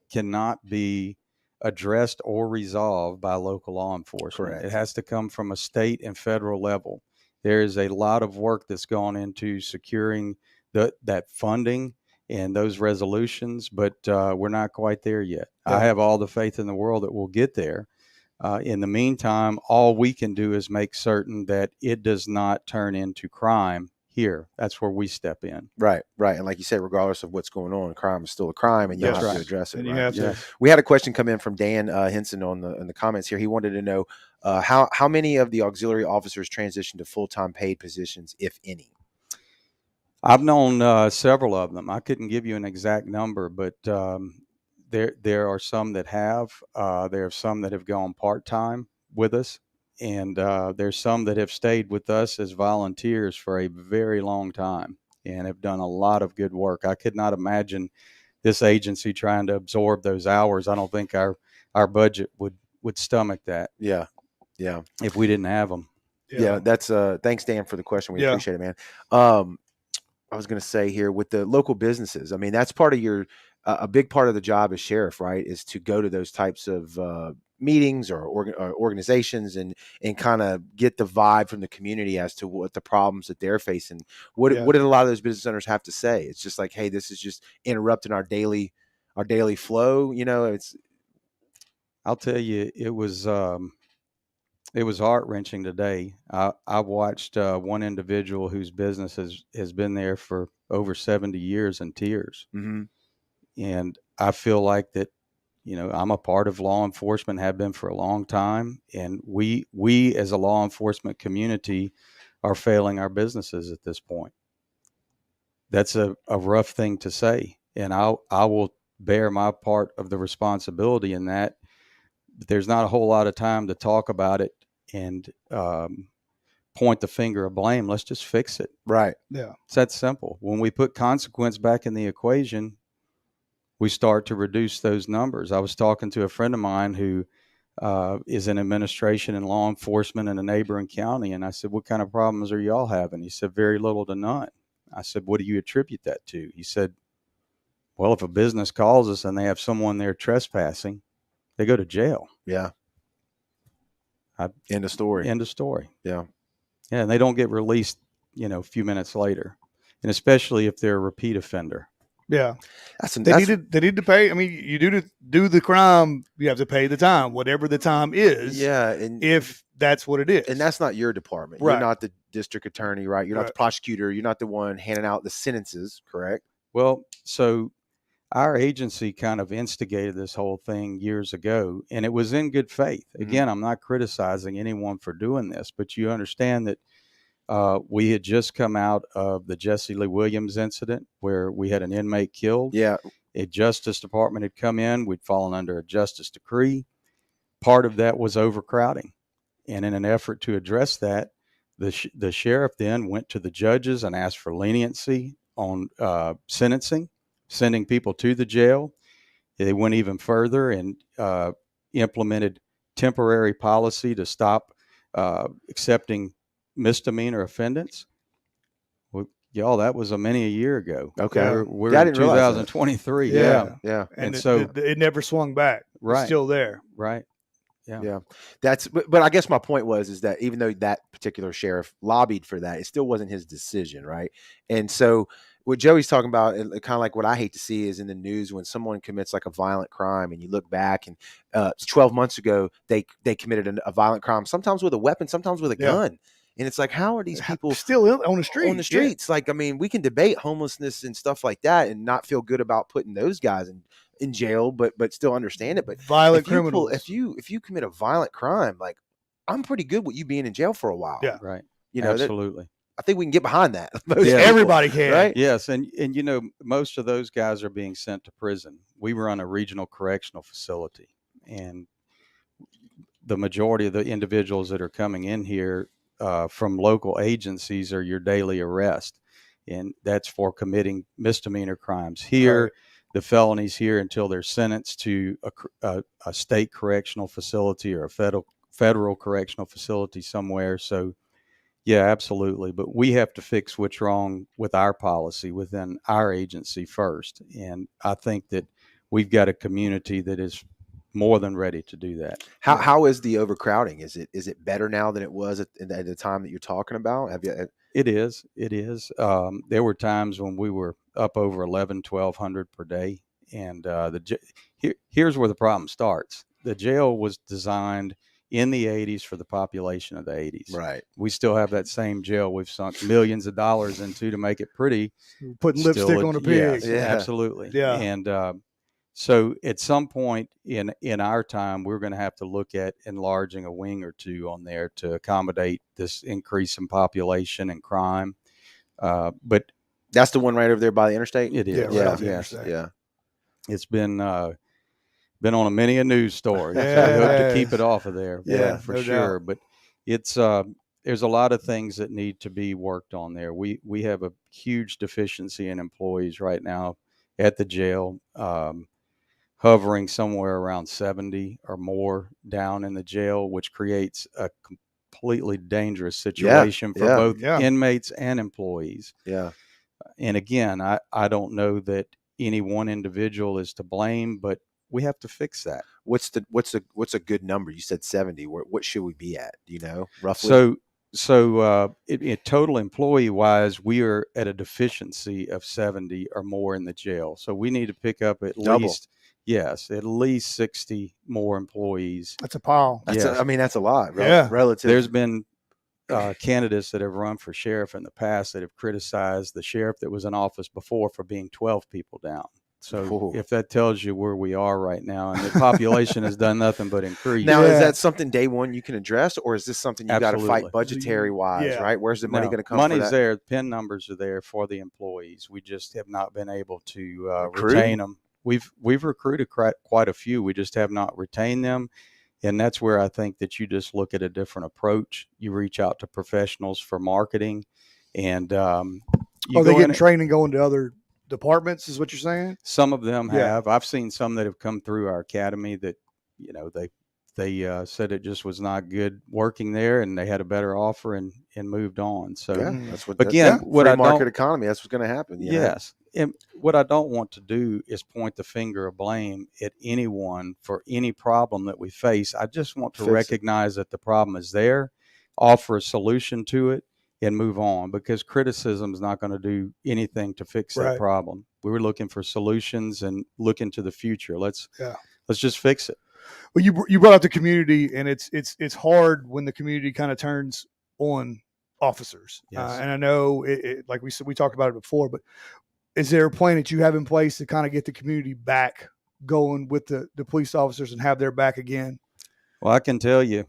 cannot be addressed or resolved by local law enforcement. Correct. It has to come from a state and federal level. There is a lot of work that's gone into securing that funding and those resolutions, but we're not quite there yet. I have all the faith in the world that we'll get there. In the meantime, all we can do is make certain that it does not turn into crime here. That's where we step in. Right. And like you said, regardless of what's going on, crime is still a crime, and you have to address it. And you have to. We had a question come in from Dan Henson in the comments here. He wanted to know how many of the auxiliary officers transition to full-time paid positions, if any. I've known several of them. I couldn't give you an exact number, but there are some that have. There are some that have gone part-time with us, and there's some that have stayed with us as volunteers for a very long time and have done a lot of good work. I could not imagine this agency trying to absorb those hours. I don't think our budget would stomach that. Yeah. If we didn't have them. Yeah, that's thanks, Dan, for the question. We appreciate it, man. I was going to say here with the local businesses, I mean, that's part of your a big part of the job as sheriff, right, is to go to those types of meetings or organizations and kind of get the vibe from the community as to what the problems that they're facing. What did a lot of those business owners have to say? It's just like, hey, this is just interrupting our daily flow. I'll tell you, it was heart-wrenching today. I watched one individual whose business has been there for over 70 years in tears. And I feel like that, I'm a part of law enforcement, have been for a long time. And we as a law enforcement community are failing our businesses at this point. That's a rough thing to say. And I will bear my part of the responsibility in that. There's not a whole lot of time to talk about it and point the finger of blame. Let's just fix it. Right. Yeah. It's that simple. When we put consequence back in the equation, we start to reduce those numbers. I was talking to a friend of mine who is in administration and law enforcement in a neighboring county, and I said, what kind of problems are y'all having? He said, very little to none. I said, what do you attribute that to? He said, well, if a business calls us and they have someone there trespassing, they go to jail. Yeah. End of story. Yeah. Yeah. And they don't get released, a few minutes later. And especially if they're a repeat offender. Yeah. They need to pay. I mean, you do the crime, you have to pay the time, whatever the time is. Yeah. And if that's what it is. And that's not your department. Right. You're not the district attorney, right? You're not the prosecutor. You're not the one handing out the sentences, correct? Well, so our agency kind of instigated this whole thing years ago, and it was in good faith. Again, I'm not criticizing anyone for doing this, but you understand that we had just come out of the Jesse Lee Williams incident where we had an inmate killed. Yeah. A Justice Department had come in. We'd fallen under a justice decree. Part of that was overcrowding. And in an effort to address that, the sheriff then went to the judges and asked for leniency on sentencing, sending people to the jail. They went even further and implemented temporary policy to stop accepting misdemeanor offenders. Well, y'all, that was many a year ago. Okay. We're I in didn't realize that. 2023. Yeah. And it, so it never swung back. Right. It's still there. Right. Yeah. Yeah. But I guess my point is that even though that particular sheriff lobbied for that, it still wasn't his decision. Right. And so what Joey's talking about, and kind of like what I hate to see is in the news when someone commits like a violent crime and you look back and 12 months ago, they committed a violent crime, sometimes with a weapon, sometimes with a gun. And it's like, how are these people still on the street? On the streets. Like, I mean, we can debate homelessness and stuff like that and not feel good about putting those guys in jail, but still understand it. But violent criminals. If you commit a violent crime, like, I'm pretty good with you being in jail for a while. Yeah. Right. You know, absolutely. I think we can get behind that. Everybody can. Right? Yes. And you know, most of those guys are being sent to prison. We run a regional correctional facility, and the majority of the individuals that are coming in here from local agencies are your daily arrest. And that's for committing misdemeanor crimes here. Right. The felonies here until they're sentenced to a state correctional facility or a federal correctional facility somewhere. So, yeah, absolutely. But we have to fix what's wrong with our policy within our agency first. And I think that we've got a community that is more than ready to do that. How is the overcrowding? Is it better now than it was at the time that you're talking about? It is. There were times when we were up over 1,100 per day. And here's where the problem starts. The jail was designed in the 80s for the population of the 80s. Right. We still have that same jail we've sunk millions of dollars into to make it pretty. Putting lipstick on a pig. Yes, absolutely. Yeah. And so at some point in our time, we're going to have to look at enlarging a wing or two on there to accommodate this increase in population and crime. But that's the one right over there by the interstate? It is. Yeah. It's been on many a news story. So we hope to keep it off of there. Yeah, for sure. Doubt. But it's there's a lot of things that need to be worked on there. We have a huge deficiency in employees right now at the jail, hovering somewhere around 70 or more down in the jail, which creates a completely dangerous situation for both inmates and employees. Yeah. And again, I don't know that any one individual is to blame, but we have to fix that. What's a good number? You said 70. What should we be at? Do you know roughly? So total employee wise, we are at a deficiency of 70 or more in the jail. So we need to pick up at least 60 more employees. That's a pile. That's a lot. Relative. There's been candidates that have run for sheriff in the past that have criticized the sheriff that was in office before for being 12 people down. So if that tells you where we are right now, and the population has done nothing but increase. Now, is that something day one you can address, or is this something you got to fight budgetary wise, right? Where's the money going to come from? Money's there. The PIN numbers are there for the employees. We just have not been able to retain them. We've recruited quite a few. We just have not retained them. And that's where I think that you just look at a different approach. You reach out to professionals for marketing, and they get trained and go into other departments, is what you're saying? Some of them have. I've seen some that have come through our academy that, they said it just was not good working there, and they had a better offer and moved on. So that's what market economy, that's what's going to happen. Yes. And what I don't want to do is point the finger of blame at anyone for any problem that we face. I just want to recognize that the problem is there, offer a solution to it, and move on, because criticism is not going to do anything to fix that problem. We were looking for solutions and look into the future. Let's just fix it. Well, you brought up the community, and it's hard when the community kind of turns on officers. Yes. And I know like we said, we talked about it before, but is there a plan that you have in place to kind of get the community back going with the police officers and have their back again? Well, I can tell you,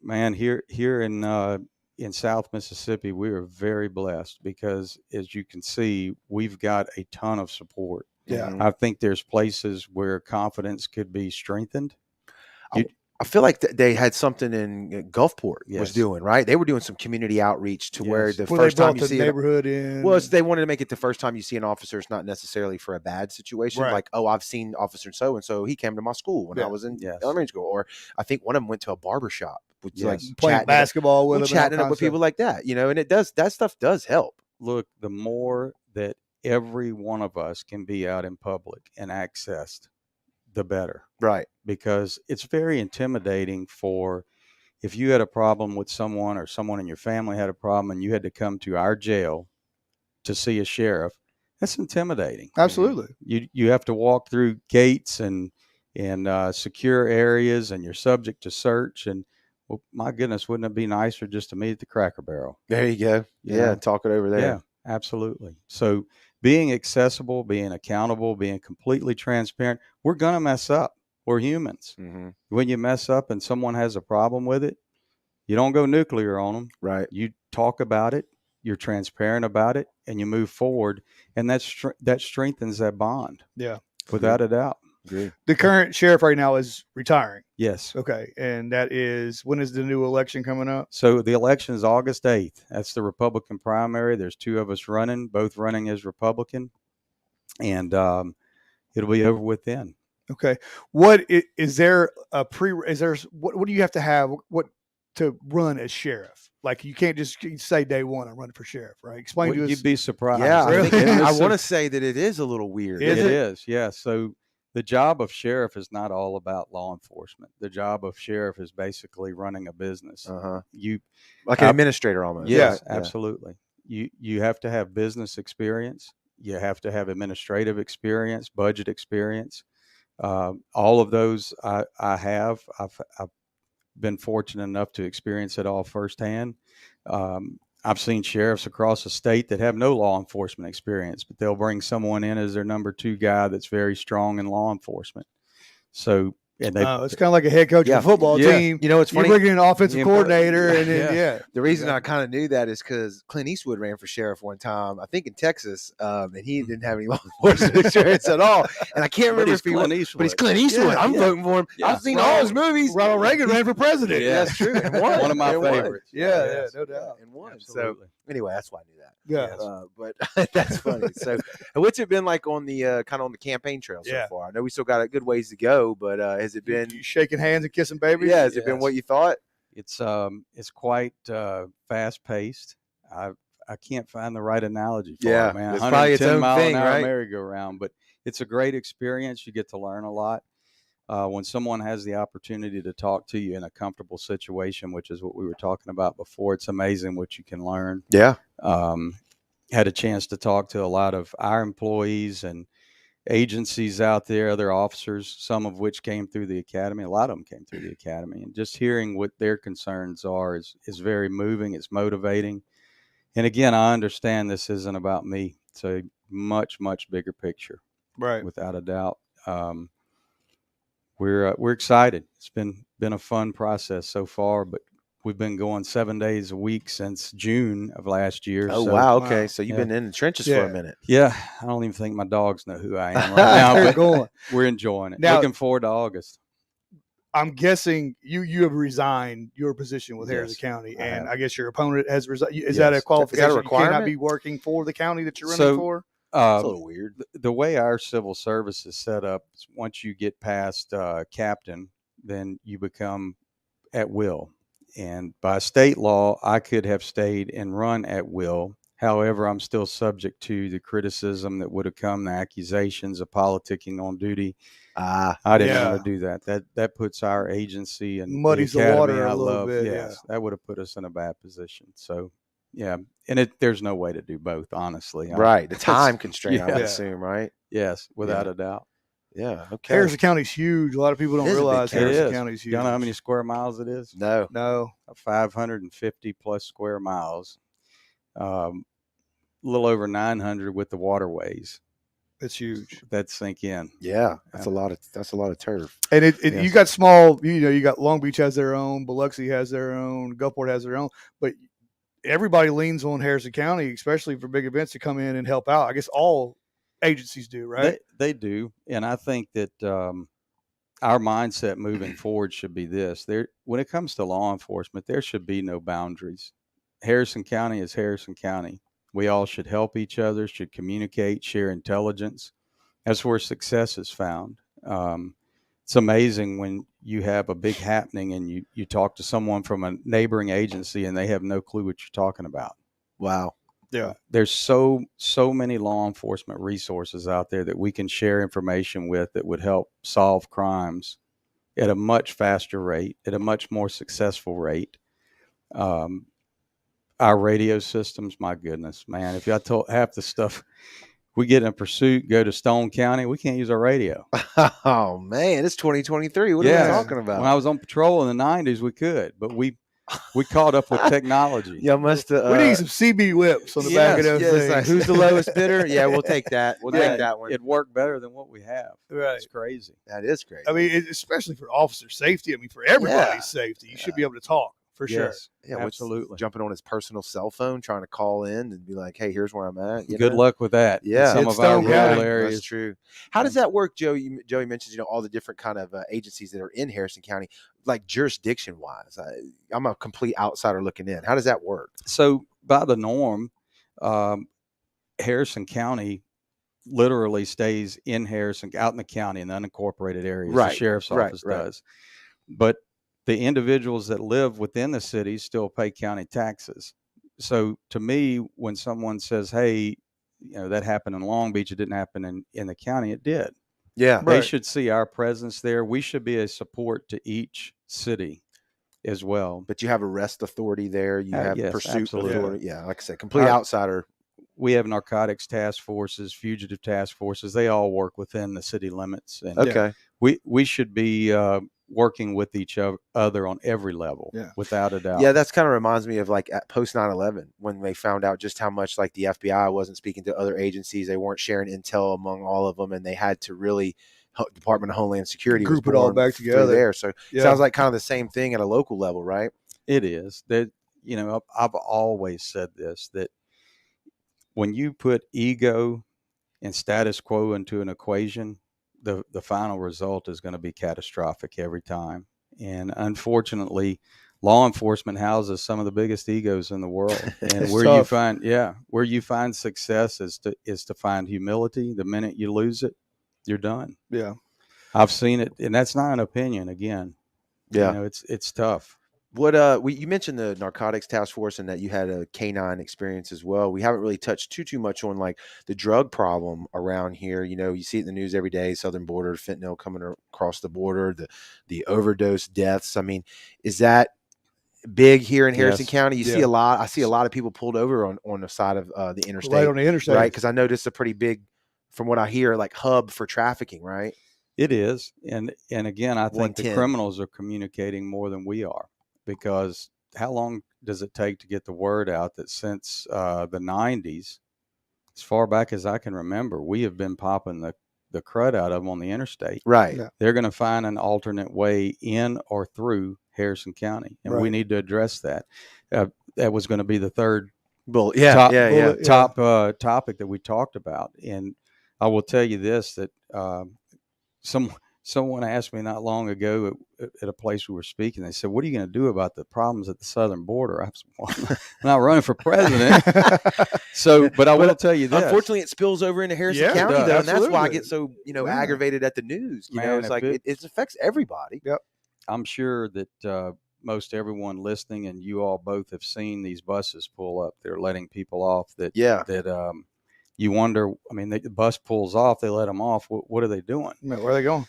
man, here in South Mississippi, we are very blessed because, as you can see, we've got a ton of support. Yeah. I think there's places where confidence could be strengthened. I feel like they had something in Gulfport was Yes. doing, right? They were doing some community outreach to where the Where first they time brought you the see neighborhood in. well, they wanted to make it the first time you see an officer. It's not necessarily for a bad situation. Right. Like, oh, I've seen Officer so and so. He came to my school when I was in elementary school. Or I think one of them went to a barbershop, which is like playing basketball with them, chatting it up with people like that, you know. And that stuff does help. Look, the more that every one of us can be out in public and accessed, the better. Right. Because it's very intimidating for if you had a problem with someone or someone in your family had a problem and you had to come to our jail to see a sheriff. That's intimidating. Absolutely. You have to walk through gates and secure areas, and you're subject to search. And well, my goodness, wouldn't it be nicer just to meet at the Cracker Barrel? There you go. Yeah, talk it over there. Yeah, absolutely. So being accessible, being accountable, being completely transparent. We're gonna mess up. We're humans. Mm-hmm. When you mess up and someone has a problem with it, you don't go nuclear on them. Right. You talk about it. You're transparent about it, and you move forward, and that strengthens that bond. Yeah, without a doubt. Agreed. The current sheriff right now is retiring. Yes. Okay, and that is when is the new election coming up? So the election is August 8th. That's the Republican primary. There's two of us running, both running as Republican, and it'll be over with then. Okay. What is there a is there what do you have to have to run as sheriff? Like you can't just say day one I'm running for sheriff, right? Explain to us. You'd be surprised. Yeah, Really? I want to say that it is a little weird. It is, yeah. So the job of sheriff is not all about law enforcement. The job of sheriff is basically running a business. You like an administrator almost. Yes, right? Absolutely. You have to have business experience. You have to have administrative experience, budget experience. All of those I have. I've been fortunate enough to experience it all firsthand. I've seen sheriffs across the state that have no law enforcement experience, but they'll bring someone in as their number two guy that's very strong in law enforcement. So, and it's kind of like a head coach of a football team. You know, it's funny. You're bringing an offensive coordinator, and then, The reason I kind of knew that is because Clint Eastwood ran for sheriff one time, I think in Texas, and he didn't have any law enforcement experience at all. And I can't remember if he was, but he's Clint Eastwood. I'm voting for him. I've seen all his movies. Ronald Reagan ran for president. Yeah, that's true. And won. One of my favorites. Yeah, no doubt. And won. Absolutely. So anyway, that's why I knew that. Yeah, but that's funny. So, what's it been like on the kind of on the campaign trail so far? I know we still got a good ways to go, but has it been you shaking hands and kissing babies? Yeah, has it been what you thought? It's quite fast paced. I can't find the right analogy for it, man. It's probably its own thing, right? Merry-go-round, but it's a great experience. You get to learn a lot. When someone has the opportunity to talk to you in a comfortable situation, which is what we were talking about before, it's amazing what you can learn. Yeah. Had a chance to talk to a lot of our employees and agencies out there, other officers, some of which came through the academy. A lot of them came through the academy, and just hearing what their concerns are is very moving. It's motivating. And again, I understand this isn't about me. It's a much, much bigger picture, right? Without a doubt. We're excited. It's been a fun process so far, but we've been going 7 days a week since June of last year. Oh, wow. Okay. So you've been in the trenches for a minute. Yeah. I don't even think my dogs know who I am right now, but we're enjoying it. Now, looking forward to August. I'm guessing you have resigned your position with Harrison County, and I guess your opponent has resigned. Is that a qualification? Is that a requirement? You cannot be working for the county that you're running for? It's a little weird. The way our civil service is set up, once you get past captain, then you become at will. And by state law, I could have stayed and run at will. However, I'm still subject to the criticism that would have come, the accusations of politicking on duty. I didn't want to do that. That puts our agency and muddies the water a little bit. Yes, that would have put us in a bad position. So, yeah, and there's no way to do both, honestly. Right, the time constraint, I would assume, right? Yes, without a doubt. Yeah, okay. Harrison County's huge. A lot of people don't realize Harrison County's huge. You know how many square miles it is? No. 550 plus square miles. A little over 900 with the waterways. It's huge. That sink in. Yeah, that's a lot of turf. And you got small. You got Long Beach has their own, Biloxi has their own, Gulfport has their own, but everybody leans on Harrison County, especially for big events, to come in and help out. I guess all agencies do, right? They do, and I think that our mindset moving forward should be this. When it comes to law enforcement, there should be no boundaries. Harrison County is Harrison County. We all should help each other, should communicate, share intelligence. That's where success is found. It's amazing when you have a big happening and you talk to someone from a neighboring agency and they have no clue what you're talking about. Wow. Yeah. There's so many law enforcement resources out there that we can share information with that would help solve crimes at a much faster rate, at a much more successful rate. Our radio systems, my goodness, man, if I told half the stuff we get in a pursuit, go to Stone County, we can't use our radio. Oh man, it's 2023. What are we talking about? When I was on patrol in the 90s, we could, but we caught up with technology. Y'all must have. We need some CB whips on the back of those things. Like, who's the lowest bidder? Yeah, we'll take that. We'll take that one. It worked better than what we have. Right. It's crazy. That is crazy. I mean, especially for officer safety. I mean, for everybody's safety, you should be able to talk for sure. Yeah, absolutely. Jumping on his personal cell phone, trying to call in and be like, "Hey, here's where I'm at." Good luck with that. Yeah, some of our rural areas. That's true. How does that work, Joey? Joey mentions, all the different kind of agencies that are in Harrison County, like jurisdiction wise. I'm a complete outsider looking in. How does that work? So, by the norm, Harrison County literally stays in Harrison, out in the county in the unincorporated areas. Right. The sheriff's office does, but the individuals that live within the city still pay county taxes. So to me, when someone says, hey, that happened in Long Beach, it didn't happen in the county, it did. Yeah. They should see our presence there. We should be a support to each city as well. But you have arrest authority there. You have pursuit authority. Yeah, like I said, complete outsider. We have narcotics task forces, fugitive task forces. They all work within the city limits. And we should be working with each other on every level, without a doubt. Yeah, that's kind of reminds me of like at post 9/11 when they found out just how much like the FBI wasn't speaking to other agencies. They weren't sharing intel among all of them, and they had to really Department of Homeland Security group it all back together there. So it sounds like kind of the same thing at a local level, right? It is. That I've always said this, that when you put ego and status quo into an equation, the final result is going to be catastrophic every time. And unfortunately, law enforcement houses some of the biggest egos in the world. And where you find success is to find humility. The minute you lose it, you're done. Yeah. I've seen it, and that's not an opinion again. Yeah. It's tough. What you mentioned the narcotics task force and that you had a canine experience as well. We haven't really touched too much on like the drug problem around here. You see it in the news every day, southern border, fentanyl coming across the border, the overdose deaths. I mean, is that big here in Harrison County? You see a lot. I see a lot of people pulled over on the side of the interstate. Right on the interstate. Right, because I noticed a pretty big, from what I hear, like hub for trafficking, right? It is. And again, I think the criminals are communicating more than we are. Because how long does it take to get the word out that since the 90s, as far back as I can remember, we have been popping the crud out of them on the interstate. Right. Yeah. They're going to find an alternate way in or through Harrison County. And we need to address that. That was going to be the third top topic that we talked about. And I will tell you this, that someone asked me not long ago at a place we were speaking, they said, what are you going to do about the problems at the southern border? I said, well, I'm not running for president. But I will tell you this. Unfortunately, it spills over into Harrison County, though, and that's why I get so, aggravated at the news. It's like it affects everybody. Yep. I'm sure that most everyone listening, and you all both have seen these buses pull up. They're letting people off that you wonder, I mean, the bus pulls off, they let them off. What are they doing? Where are they going?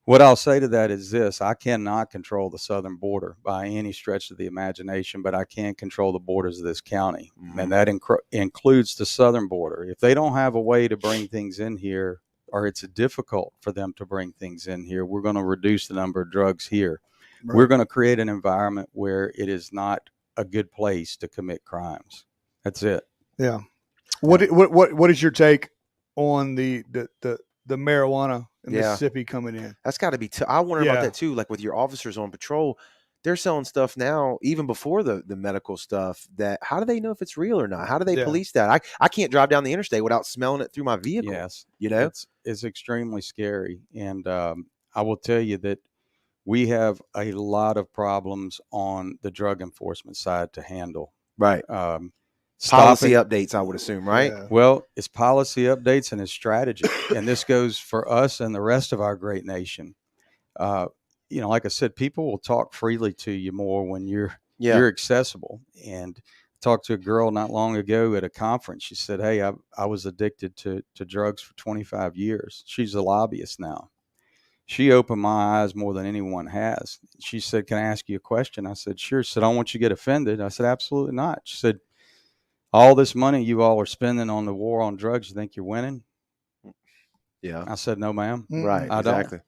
What I'll say to that is this: I cannot control the southern border by any stretch of the imagination, but I can control the borders of this county. Mm-hmm. And that includes the southern border. If they don't have a way to bring things in here, or it's difficult for them to bring things in here, we're going to reduce the number of drugs here. Right. We're going to create an environment where it is not a good place to commit crimes. That's it. Yeah. What is your take on the marijuana in Mississippi coming in? That's got to be. I wonder about that too. Like with your officers on patrol, they're selling stuff now, even before the medical stuff. That how do they know if it's real or not? How do they police that? I can't drive down the interstate without smelling it through my vehicle. Yes, it's extremely scary, and I will tell you that we have a lot of problems on the drug enforcement side to handle. Right. Policy updates, I would assume, right? Yeah. Well, it's policy updates and it's strategy. And this goes for us and the rest of our great nation. Like I said, people will talk freely to you more when you're accessible. And I talked to a girl not long ago at a conference. She said, hey, I was addicted to drugs for 25 years. She's a lobbyist now. She opened my eyes more than anyone has. She said, can I ask you a question? I said, sure. She said, I don't want you to get offended. I said, absolutely not. She said, all this money you all are spending on the war on drugs, you think you're winning? Yeah. I said, no, ma'am. Right. I exactly. don't.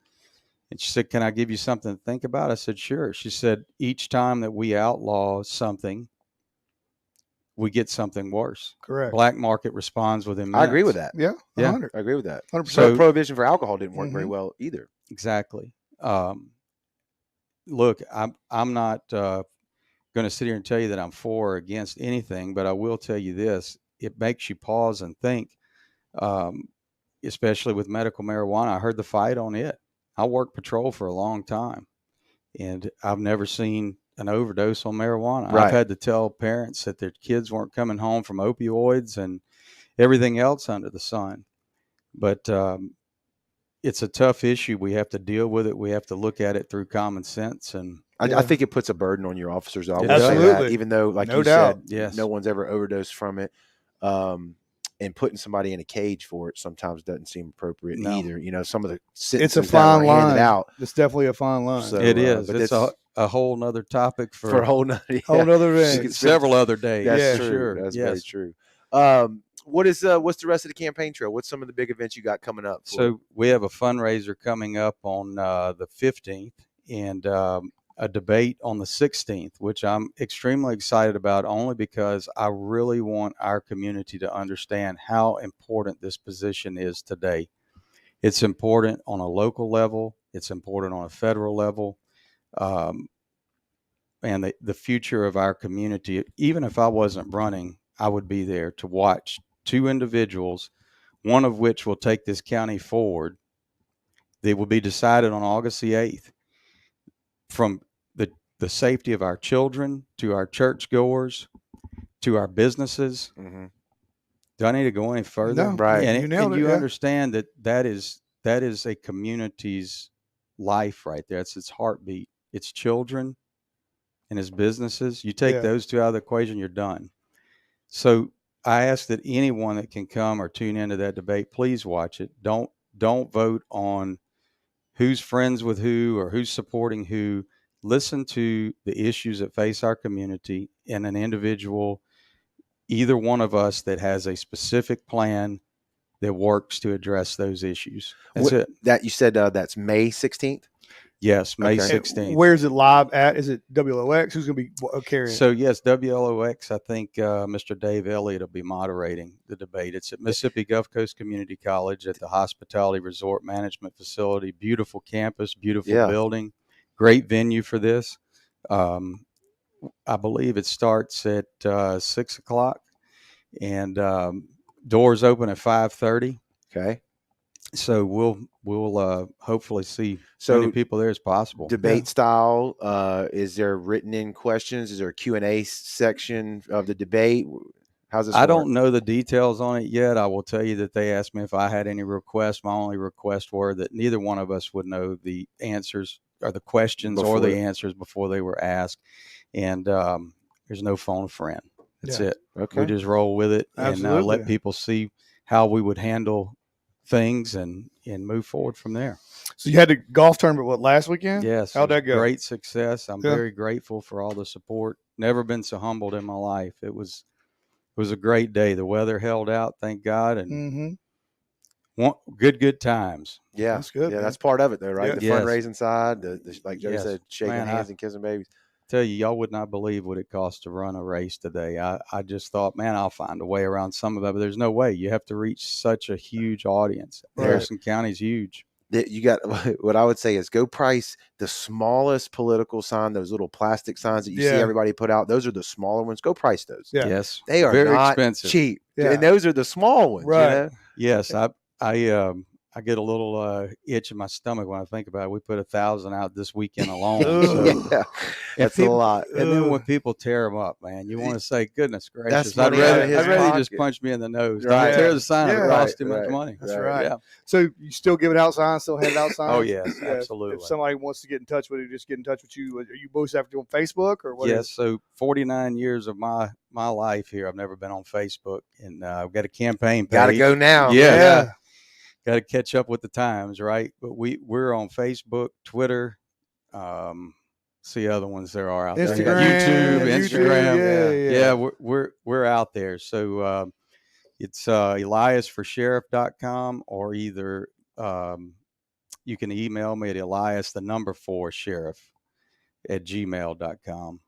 And she said, can I give you something to think about? I said, sure. She said, each time that we outlaw something, we get something worse. Correct. Black market responds within minutes. I agree with that. Yeah. 100. I agree with that. 100%. So prohibition for alcohol didn't work very well either. Exactly. Look, I'm not going to sit here and tell you that I'm for or against anything, but I will tell you this: it makes you pause and think. Especially with medical marijuana, I heard the fight on it. I worked patrol for a long time, and I've never seen an overdose on marijuana. Right. I've had to tell parents that their kids weren't coming home from opioids and everything else under the sun. But it's a tough issue. We have to deal with it. We have to look at it through common sense. And I think it puts a burden on your officers. I will Absolutely. say that, even though, like No you doubt. said, no one's ever overdosed from it. And putting somebody in a cage for it sometimes doesn't seem appropriate either. You know, some of the sentences it's a fine that were line. handed out. It's definitely a fine line. So, it is. But it's a whole nother topic for a whole nother day. Several other days. That's true. Sure. That's very true. What's the rest of the campaign trail? What's some of the big events you got coming up? So we have a fundraiser coming up on the 15th and a debate on the 16th, which I'm extremely excited about only because I really want our community to understand how important this position is today. It's important on a local level. It's important on a federal level. And the future of our community, even if I wasn't running, I would be there to watch two individuals, one of which will take this county forward. They will be decided on August the 8th. From the safety of our children to our churchgoers to our businesses. Mm-hmm. Do I need to go any further? No, right. And you understand that is a community's life right there. It's its heartbeat. It's children and its businesses. You take those two out of the equation, you're done. So I ask that anyone that can come or tune into that debate, please watch it. Don't vote on who's friends with who or who's supporting who. Listen to the issues that face our community and an individual, either one of us, that has a specific plan that works to address those issues. That's it. That you said that's May 16th? Yes, May 16th. Where's it live at? Is it WLOX? Who's going to be carrying it? So, yes, WLOX. I think Mr. Dave Elliott will be moderating the debate. It's at Mississippi Gulf Coast Community College at the Hospitality Resort Management Facility. Beautiful campus, beautiful building. Great venue for this. I believe it starts at 6 o'clock and doors open at 5:30. Okay. So we'll hopefully see as many people there as possible. Debate style. Is there written in questions? Is there a Q&A section of the debate? How's this I work? don't know the details on it yet. I will tell you that they asked me if I had any requests. My only request were that neither one of us would know the answers or the questions or the answers before they were asked. And there's no phone friend. That's it. Okay. We just roll with it and let people see how we would handle things and move forward from there. So you had the golf tournament, last weekend? Yes. How'd that go? Great success. I'm very grateful for all the support. Never been so humbled in my life. It was a great day. The weather held out, thank God, and good times. Yeah, that's good. Yeah, man. that's part of it, though, right? Yeah. The fundraising side, the like Joey said, shaking hands and kissing babies. Tell you, y'all would not believe what it costs to run a race today. I just thought, man, I'll find a way around some of that, but there's no way. You have to reach such a huge audience. Right. Harrison County's huge. You got what I would say is go price the smallest political sign, those little plastic signs that you see everybody put out. Those are the smaller ones. Go price those. Yeah. Yes, they are very not expensive. Cheap, yeah. and those are the small ones. Right. You know? Yes, I I get a little itch in my stomach when I think about it. We put 1,000 out this weekend alone. So, Yeah, that's a lot. And then when people tear them up, man, you want to say, goodness gracious, I'd rather you just punch me in the nose. Right. Don't tear the sign. Yeah. It costs too much money. That's right. Yeah. So you still giving out signs, still handing out signs? Oh, yes, Yeah, absolutely. If somebody wants to get in touch with you, just get in touch with you. Are you both active on Facebook or what? Yes. So 49 years of my life here, I've never been on Facebook, and I've got a campaign page. Got to go now. Yeah. Got to catch up with the times, right? But we're on Facebook, Twitter, see other ones there are out Instagram, there. YouTube, Instagram. Yeah. We're out there. So it's eliasforsheriff.com, or either you can email me at elias4sheriff@gmail.com.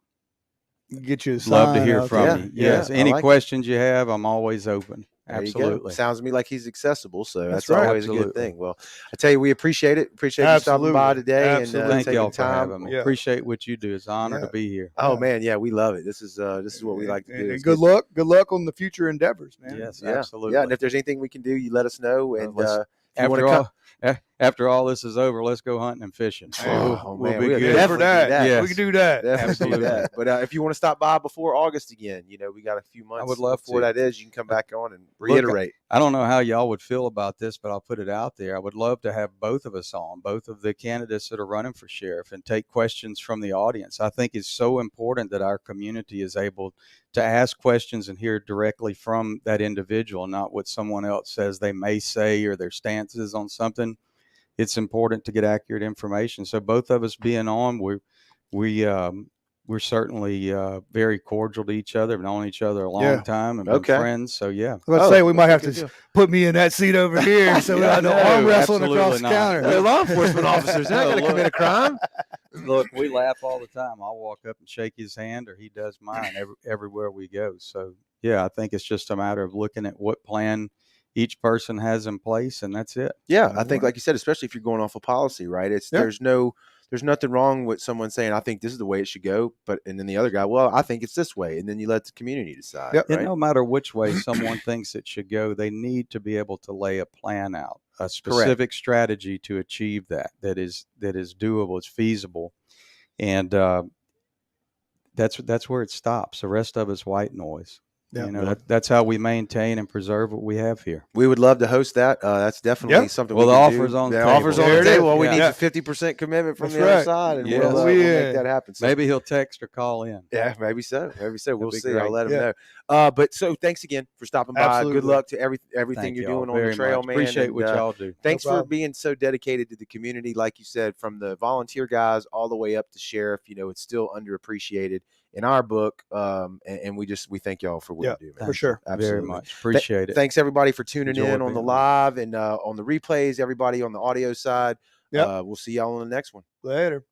Get you a sign. Love to hear from Yeah. you. Yes. Yeah, Any like questions you have, I'm always open. There Absolutely. Sounds to me like he's accessible, so that's right. always a good thing. Well, I tell you, we appreciate it. Appreciate you stopping by today and Thank taking y'all for time. having me. Appreciate what you do. It's an honor to be here. Oh man, yeah, we love it. This is what we like to do. And good luck on the future endeavors, man. Yes, yeah, absolutely. Yeah, and if there's anything we can do, you let us know. And after all this is over, let's go hunting and fishing. We'll be good for that. Yes. We can do that. Absolutely. That. But if you want to stop by before August again, we got a few months. I would love before to. that is. You can come back on and reiterate. I don't know how y'all would feel about this, but I'll put it out there. I would love to have both of us on, both of the candidates that are running for sheriff, and take questions from the audience. I think it's so important that our community is able to ask questions and hear directly from that individual, not what someone else says they may say or their stances on something. It's important to get accurate information. So both of us being on, we're certainly very cordial to each other. We've known each other a long time and been friends. So let's say we might have to put me in that seat over here, so we don't arm wrestling across the counter. They're law enforcement officers. They're not going to commit a crime. Look, we laugh all the time. I'll walk up and shake his hand, or he does mine everywhere we go. So yeah, I think it's just a matter of looking at what plan each person has in place, and that's it. Yeah, I think, like you said, especially if you're going off of policy, right? There's nothing wrong with someone saying, I think this is the way it should go, and then the other guy, well, I think it's this way, and then you let the community decide. Yep. Right? And no matter which way someone thinks it should go, they need to be able to lay a plan out, a specific strategy to achieve that is doable, it's feasible, and that's where it stops. The rest of it's white noise. Yeah, that's how we maintain and preserve what we have here. We would love to host that. That's definitely something. Well, we the can offer's do. on the offer's table. on the table. Yeah. We need a 50% commitment from the other side, and we'll make that happen. So, maybe he'll text or call in. Yeah, maybe so. We'll see. Great. I'll let him know. But so thanks again for stopping by. Absolutely. Good luck to everything you're doing on the trail, man. Appreciate what y'all do. Thanks for being so dedicated to the community. Like you said, from the volunteer guys all the way up to sheriff, it's still underappreciated in our book, and we thank y'all for what you do, man. For sure. Absolutely. Very much. Appreciate it. Thanks everybody for tuning in on the live and on the replays, everybody on the audio side. We'll see y'all on the next one. Later.